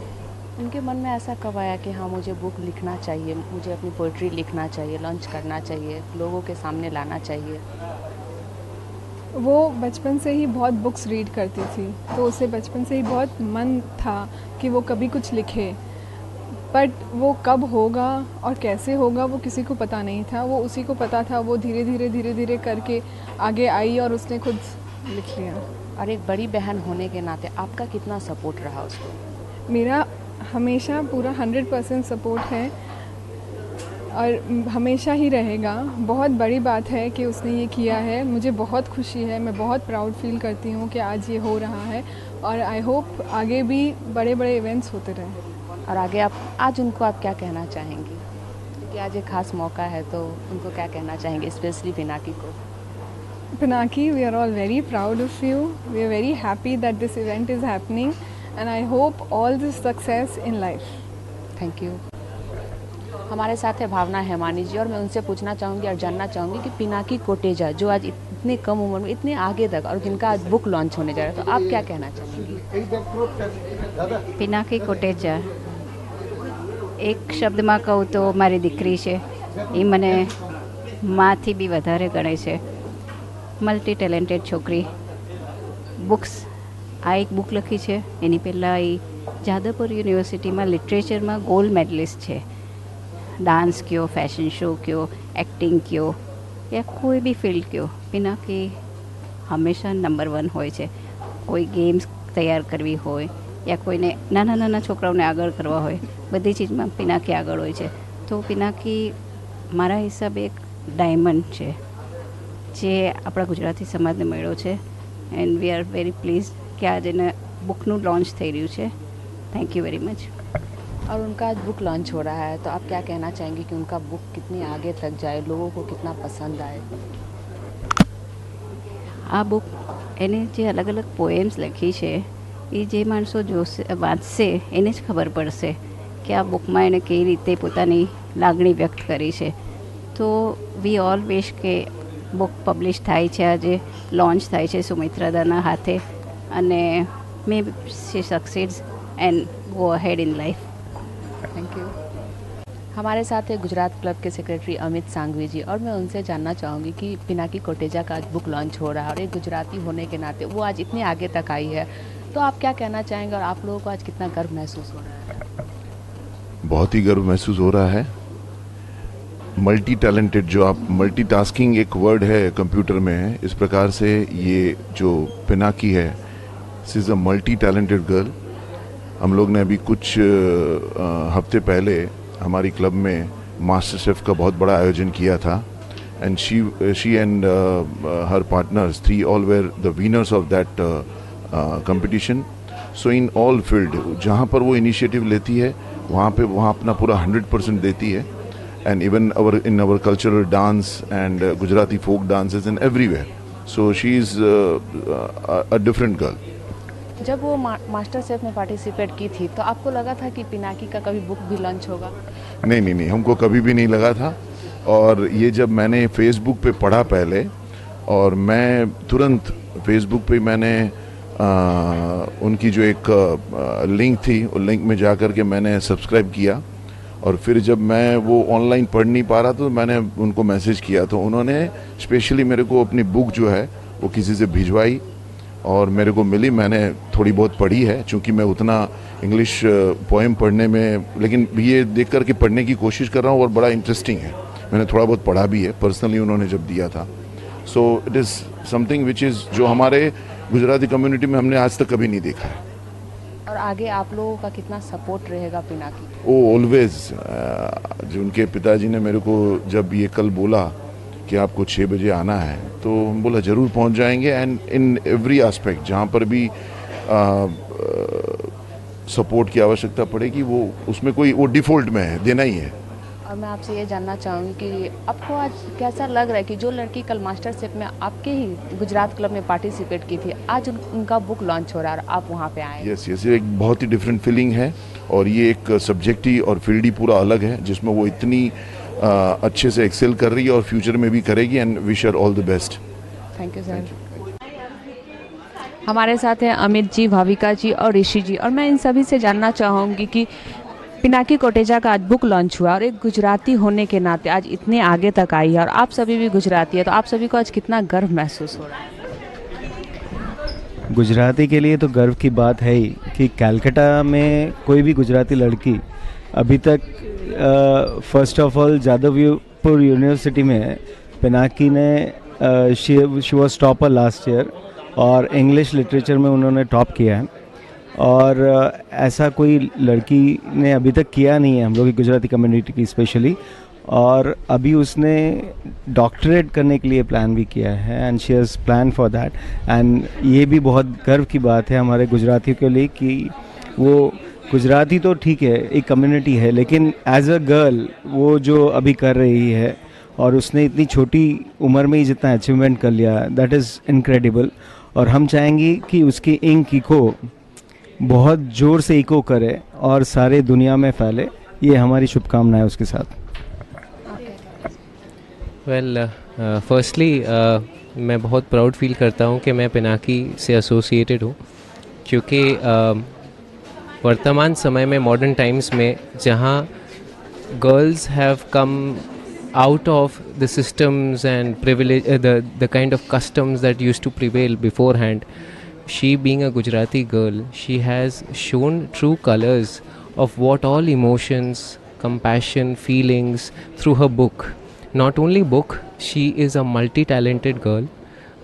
उनके मन में ऐसा कब आया कि हाँ मुझे बुक लिखना चाहिए, मुझे अपनी पोइट्री लिखना चाहिए, लॉन्च करना चाहिए, लोगों के सामने लाना चाहिए? वो बचपन से ही बहुत बुक्स रीड करती थी, तो उसे बचपन से ही बहुत मन था कि वो कभी कुछ लिखे, बट वो कब होगा और कैसे होगा वो किसी को पता नहीं था। वो उसी को पता था। वो धीरे धीरे करके आगे आई और उसने खुद लिख लिया। और एक बड़ी बहन होने के नाते आपका कितना सपोर्ट रहा उसको? मेरा हमेशा पूरा 100% सपोर्ट है और हमेशा ही रहेगा। बहुत बड़ी बात है कि उसने ये किया है। मुझे बहुत खुशी है, मैं बहुत प्राउड फील करती हूँ कि आज ये हो रहा है और आई होप आगे भी बड़े बड़े इवेंट्स होते रहें। और आगे आज उनको आप क्या कहना चाहेंगी? क्योंकि आज एक ख़ास मौका है, तो उनको क्या कहना चाहेंगे, स्पेशली पिनाकी को? Pinaki, we are all very proud of you. We are very happy that this event is happening and I hope all this success in life. Thank you. हमारे साथ है भावना हेमानी जी और मैं उनसे पूछना चाहूँगी और जानना चाहूँगी कि पिनाकी कोटेचा जो आज इतने कम उम्र में इतने आगे तक और जिनका आज बुक लॉन्च होने जा रहा है, तो आप क्या कहना चाहेंगी? पिनाकी कोटेचा एक શબ્દમાં કહું તો મારી દીકરી છે, એ મને માથી બી વધારે ગણે છે. મલ્ટી ટેલેન્ટેડ છોકરી. બુક્સ આ એક બુક લખી છે, એની પહેલાં એ જાદવપુર યુનિવર્સિટીમાં લિટરેચરમાં ગોલ્ડ મેડલિસ્ટ છે. ડાન્સ કયો, ફેશન શો કયો, એક્ટિંગ કયો યા કોઈ બી ફિલ્ડ કયો, પિનાકી હંમેશા નંબર 1 હોય છે. કોઈ ગેમ્સ તૈયાર કરવી હોય યા કોઈને નાના છોકરાઓને આગળ કરવા હોય, બધી ચીજમાં પિનાકી આગળ હોય છે. તો પિનાકી મારા હિસાબે એક ડાયમંડ છે જે આપણા ગુજરાતી સમાજને મળ્યો છે and we are very please કે આજે એને બુકનું લોન્ચ થઈ રહ્યું છે. Thank you very much. और उनका आज बुक लॉन्च हो रहा है, तो आप क्या कहना चाहेंगे कि उनका बुक कितनी आगे तक जाए, लोगों को कितना पसंद आए? આ બુક એને જે અલગ અલગ પોએમ્સ લખી છે એ જે માણસો જોશે વાંચશે એને જ ખબર પડશે કે આ બુકમાં એણે કઈ રીતે પોતાની લાગણી વ્યક્ત કરી છે. તો વી ઓલ વિશ કે બુક પબ્લિશ થાય છે, આજે લોન્ચ થાય છે સુમિત્રાદાના હાથે અને may she succeeds and go ahead in life. Thank you. हमारे साथ है गुजरात क्लब के सेक्रेटरी अमित सांघवी जी और मैं उनसे जानना चाहूँगी कि पिनाकी कोटेचा का आज बुक लॉन्च हो रहा है और एक गुजराती होने के नाते वो आज इतने आगे तक आई है, तो आप क्या कहना चाहेंगे और आप लोगों को आज कितना गर्व महसूस हो रहा है? बहुत ही गर्व महसूस हो रहा है. मल्टी टैलेंटेड, जो आप मल्टीटास्किंग एक वर्ड है कंप्यूटर में, इस प्रकार से ये जो पिनाकी है, this is a multi talented girl. हम लोग ने अभी कुछ हफ्ते पहले हमारी क्लब में मास्टर शेफ का बहुत बड़ा आयोजन किया था and she and her partners 3 all where the winners of that competition. So in all field जहाँ पर वो इनिशिएटिव लेती है वहाँ अपना पूरा 100% देती है. And even in our cultural dance and Gujarati folk dances and everywhere. So she is a different girl. जब वो मास्टर शेफ में पार्टिसिपेट की थी तो आपको लगा था कि पिनाकी का कभी बुक भी लॉन्च होगा? नहीं, हमको कभी भी नहीं लगा था. और ये जब मैंने फेसबुक पे पढ़ा पहले, और मैं तुरंत फेसबुक पे मैंने उनकी जो एक लिंक थी, उस लिंक में जा कर के मैंने सब्सक्राइब किया. और फिर जब मैं वो ऑनलाइन पढ़ नहीं पा रहा तो मैंने उनको मैसेज किया, तो उन्होंने स्पेशली मेरे को अपनी बुक जो है वो किसी से भिजवाई और मेरे को मिली, मैंने थोड़ी बहुत पढ़ी है, चूँकि मैं उतना इंग्लिश पोएम पढ़ने में, लेकिन ये देख कर के पढ़ने की कोशिश कर रहा हूँ और बड़ा इंटरेस्टिंग है। मैंने थोड़ा बहुत पढ़ा भी है पर्सनली, उन्होंने जब दिया था। So it is something which is जो हमारे गुजराती कम्युनिटी में हमने आज तक कभी नहीं देखा है। और आगे आप लोगों का कितना सपोर्ट रहेगा पिनाकी? ओ ऑलवेज। जो उनके पिताजी ने मेरे को जब ये कल बोला कि आपको 6 बजे आना है, तो हम बोला ज़रूर पहुंच जाएंगे। एंड इन एवरी एस्पेक्ट जहाँ पर भी सपोर्ट की आवश्यकता पड़ेगी, वो उसमें कोई वो डिफ़ॉल्ट में है, देना ही है। और मैं आपसे ये जानना चाहूँगी कि आपको आज कैसा लग रहा है कि जो लड़की कल मास्टर शेफ में आपके ही गुजरात क्लब में पार्टिसिपेट की थी, आज उनका बुक लॉन्च हो रहा है और आप वहाँ पे आए? यस, ये एक बहुत ही डिफरेंट फीलिंग है, और ये एक सब्जेक्ट ही और फील्ड ही पूरा अलग है, जिसमें वो इतनी अच्छे से एक्सेल कर रही है और फ्यूचर में भी करेगी। And wish her all the best. Thank you sir. हमारे साथ हैं अमित जी, भाविका जी और ऋषि जी, और मैं इन सभी से जानना चाहूँगी कि पिनाकी कोटेचा का आज बुक लॉन्च हुआ और एक गुजराती होने के नाते आज इतने आगे तक आई है, और आप सभी भी गुजराती है, तो आप सभी को आज कितना गर्व महसूस हो रहा है? गुजराती के लिए तो गर्व की बात है ही कि कलकत्ता में कोई भी गुजराती लड़की अभी तक first of all Jadavpur university में पिनाकी ने she was topper last year, और इंग्लिश लिटरेचर में उन्होंने टॉप किया है, और ऐसा कोई लड़की ने अभी तक किया नहीं है हम लोग की गुजराती कम्युनिटी की स्पेशली। और अभी उसने डॉक्टरेट करने के लिए प्लान भी किया है, and she has plan for that. And ये भी बहुत गर्व की बात है हमारे गुजरातियों के लिए कि वो गुजराती तो ठीक है, एक कम्युनिटी है, लेकिन एज अ गर्ल वो जो अभी कर रही है, और उसने इतनी छोटी उम्र में ही जितना अचीवमेंट कर लिया, दैट इज़ इनक्रेडिबल। और हम चाहेंगे कि उसकी इंक इको बहुत ज़ोर से इको करे और सारे दुनिया में फैले। ये हमारी शुभकामनाएं उसके साथ। वेल फर्स्टली मैं बहुत प्राउड फील करता हूँ कि मैं पिनाकी से एसोसिएटेड हूँ, क्योंकि वर्तमान समय में मॉडर्न टाइम्स में जहाँ girls have come out of the systems and privilege, the kind of customs that used to prevail beforehand, she being a Gujarati girl, she has shown true colors of what all emotions, compassion, feelings through her book. Not only book, she is a multi-talented girl.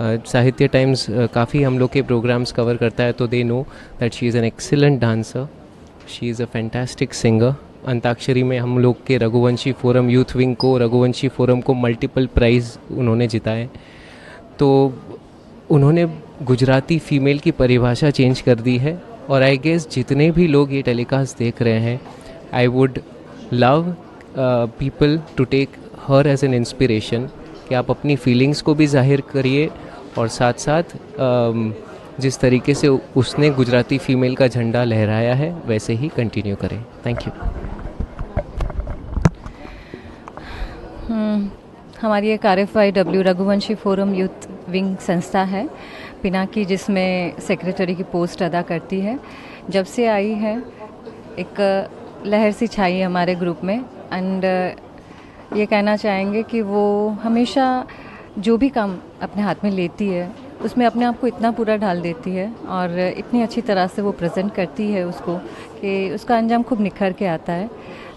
साहित्य times काफ़ी हम लोग के programmes cover करता है, तो they know that she is an excellent dancer, she is a fantastic singer. Antakshari में हम लोग के रघुवंशी फोरम यूथ विंग को, रघुवंशी फोरम को मल्टीपल प्राइज़ उन्होंने जिताए। तो उन्होंने गुजराती फ़ीमेल की परिभाषा चेंज कर दी है, और आई गेस जितने भी लोग ये टेलीकास्ट देख रहे हैं, I would love people to take her as an inspiration, कि आप अपनी फीलिंग्स को भी जाहिर करिए, और साथ साथ जिस तरीके से उसने गुजराती फ़ीमेल का झंडा लहराया है वैसे ही कंटिन्यू करें। Thank you. हमारी एक RFIW Raghuvanshi forum youth wing संस्था है पिनाकी, जिसमें सेक्रेटरी की पोस्ट अदा करती है। जब से आई है एक लहर सी छाई है हमारे ग्रुप में, एंड ये कहना चाहेंगे कि वो हमेशा जो भी काम अपने हाथ में लेती है उसमें अपने आप को इतना पूरा डाल देती है, और इतनी अच्छी तरह से वो प्रेजेंट करती है उसको कि उसका अंजाम खूब निखर के आता है।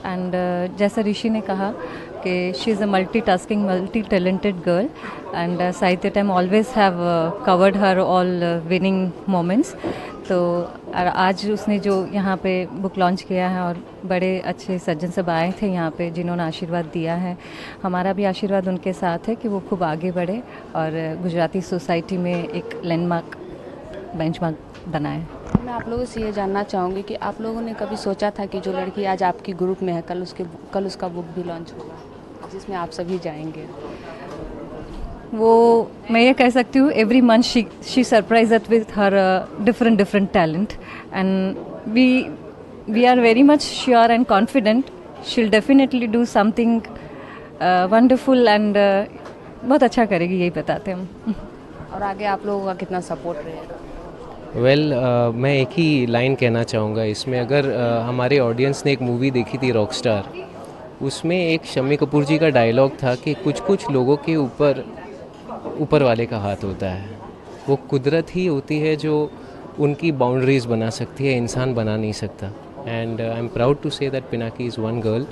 एंड जैसा ऋषि ने कहा कि she is a multitasking, multi talented girl, and Sahitya time always have covered her all winning moments. तो आज उसने जो यहाँ पे बुक लॉन्च किया है, और बड़े अच्छे सज्जन सब आए थे यहाँ पे जिन्होंने आशीर्वाद दिया है। हमारा भी आशीर्वाद उनके साथ है कि वो खूब आगे बढ़े और गुजराती सोसाइटी में एक लैंडमार्क, बेंचमार्क बनाए। मैं आप लोगों से ये जानना चाहूँगी कि आप लोगों ने कभी सोचा था कि जो लड़की आज आपकी ग्रुप में है, कल उसका बुक भी लॉन्च होगा जिसमें आप सभी जाएंगे? वो मैं ये कह सकती हूँ, every month she surprise us with her different talent, and we are very much sure and confident she will definitely do something wonderful, and बहुत अच्छा करेगी, यही बताते हम। और आगे आप लोगों का कितना सपोर्ट रहेगा? वेल मैं एक ही लाइन कहना चाहूँगा इसमें। अगर हमारे ऑडियंस ने एक मूवी देखी थी रॉकस्टार, उसमें एक शम्मी कपूर जी का डायलॉग था कि कुछ कुछ लोगों के ऊपर वाले का हाथ होता है। वो कुदरत ही होती है जो उनकी बाउंड्रीज बना सकती है, इंसान बना नहीं सकता. And I am proud to say that Pinaki is one girl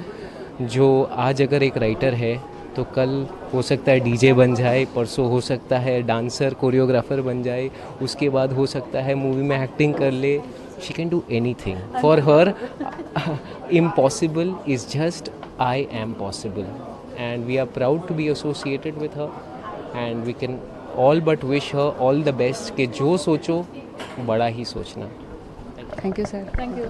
जो आज अगर एक राइटर है तो कल हो सकता है डीजे बन जाए, परसों हो सकता है डांसर कोरियोग्राफर बन जाए, उसके बाद हो सकता है मूवी में एक्टिंग कर ले. She can do anything. For her impossible is just I am possible, and we are proud to be associated with her, and we can all but wish her all the best कि जो सोचो बड़ा ही सोचना. Thank you sir. Thank you.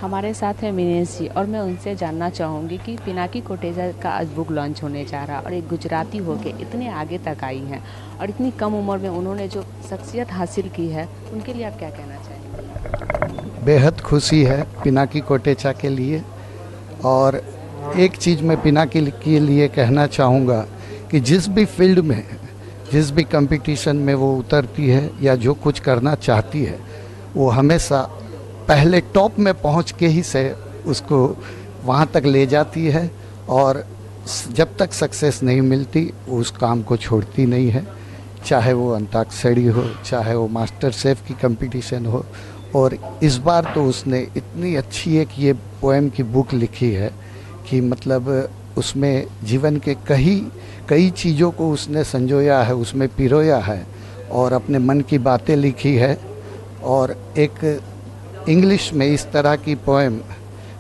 हमारे साथ है मिनेश जी और मैं उनसे जानना चाहूँगी कि पिनाकी कोटेचा का आज बुक लॉन्च होने जा रहा और एक गुजराती होके इतने आगे तक आई हैं और इतनी कम उम्र में उन्होंने जो शख्सियत हासिल की है उनके लिए आप क्या कहना चाहेंगे? बेहद खुशी है पिनाकी कोटेचा के लिए. और एक चीज़ मैं पिनाकी के लिए कहना चाहूँगा कि जिस भी फील्ड में, जिस भी कंपटीशन में वो उतरती है या जो कुछ करना चाहती है, वो हमेशा पहले टॉप में पहुंच के ही से उसको वहां तक ले जाती है और जब तक सक्सेस नहीं मिलती वो उस काम को छोड़ती नहीं है. चाहे वो अंताक्षरी हो, चाहे वो मास्टर शेफ की कंपटीशन हो. और इस बार तो उसने इतनी अच्छी एक ये पोएम की बुक लिखी है कि मतलब उसमें जीवन के कई चीज़ों को उसने संजोया है, उसमें पिरोया है और अपने मन की बातें लिखी है. और एक इंग्लिश में इस तरह की poem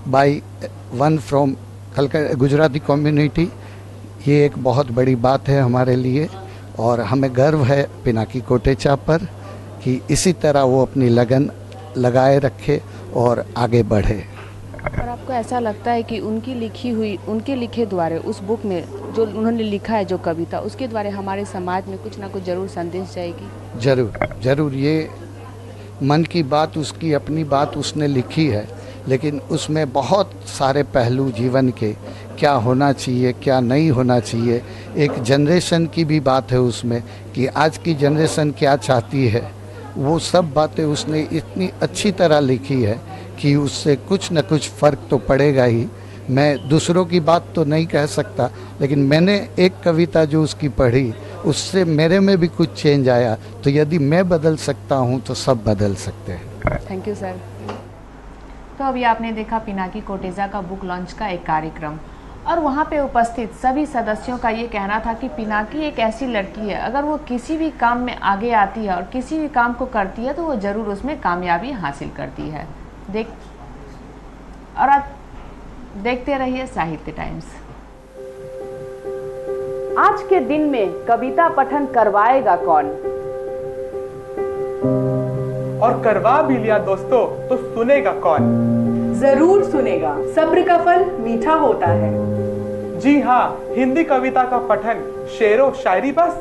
by one from Gujarati community, ये एक बहुत बड़ी बात है हमारे लिए और हमें गर्व है पिनाकी कोटेचा पर कि इसी तरह वो अपनी लगन लगाए रखे और आगे बढ़े. और आपको ऐसा लगता है कि उनकी लिखी हुई, उनके लिखे द्वारा उस बुक में जो उन्होंने लिखा है जो कविता, उसके द्वारा हमारे समाज में कुछ ना कुछ जरूर संदेश जाएगी? जरूर. ये मन की बात, उसकी अपनी बात उसने लिखी है, लेकिन उसमें बहुत सारे पहलू जीवन के, क्या होना चाहिए क्या नहीं होना चाहिए, एक जनरेशन की भी बात है उसमें कि आज की जनरेशन क्या चाहती है, वो सब बातें उसने इतनी अच्छी तरह लिखी है कि उससे कुछ न कुछ फ़र्क तो पड़ेगा ही. मैं दूसरों की बात तो नहीं कह सकता, लेकिन मैंने एक कविता जो उसकी पढ़ी उससे मेरे में भी कुछ चेंज आया. तो यदि मैं बदल सकता हूँ तो सब बदल सकते हैं. Thank you sir. तो अभी आपने देखा पिनाकी कोटेचा का बुक लॉन्च का एक कार्यक्रम और वहाँ पे उपस्थित सभी सदस्यों का ये कहना था कि पिनाकी एक ऐसी लड़की है, अगर वो किसी भी काम में आगे आती है और किसी भी काम को करती है तो वो ज़रूर उसमें कामयाबी हासिल करती है. और आप देखते रहिए साहित्य टाइम्स. आज के दिन में कविता पठन करवाएगा कौन? और करवा भी लिया दोस्तों तो सुनेगा कौन? जरूर सुनेगा, सब्र का फल मीठा होता है. जी हाँ, हिंदी कविता का पठन, शेरो शायरी बस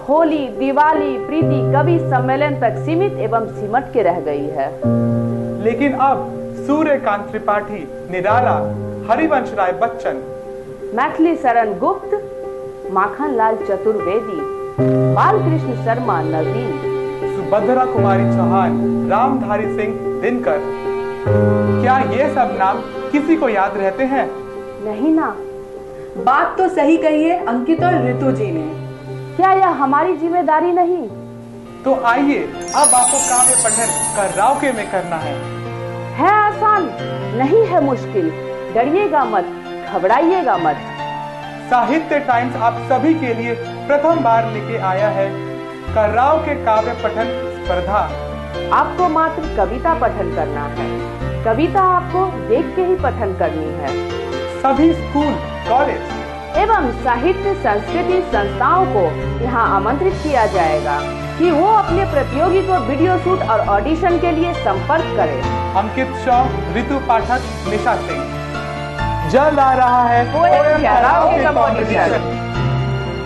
होली, दिवाली, प्रीति कवि सम्मेलन तक सीमित एवं सिमट के रह गई है. लेकिन अब सूर्यकांत त्रिपाठी, निराला, हरिवंश राय बच्चन, मैथिली शरण गुप्त, माखन लाल चतुर्वेदी, बालकृष्ण शर्मा नवीन, सुभद्रा कुमारी चौहान, रामधारी सिंह दिनकर, क्या ये सब नाम किसी को याद रहते हैं? नहीं ना. बात तो सही कही है अंकित और ऋतु जी ने. क्या यह हमारी जिम्मेदारी नहीं? तो आइए अब आपको काव्य पठन कर्रावके में करना है आसान, नहीं है मुश्किल. डरिएगा मत, घबराइएगा मत. साहित्य टाइम्स आप सभी के लिए प्रथम बार लेके आया है कर्रावके काव्य पठन स्पर्धा. आपको मात्र कविता पठन करना है. कविता आपको देख के ही पठन करनी है. सभी स्कूल, कॉलेज एवं साहित्य संस्कृति संस्थाओं को यहाँ आमंत्रित किया जाएगा कि वो अपने प्रतियोगी को वीडियो शूट और ऑडिशन के लिए संपर्क करें. अंकित शॉ, ऋतु पाठक, निशा सिंह. जल्द आ रहा है पोएम कर्रावके कंपटीशन.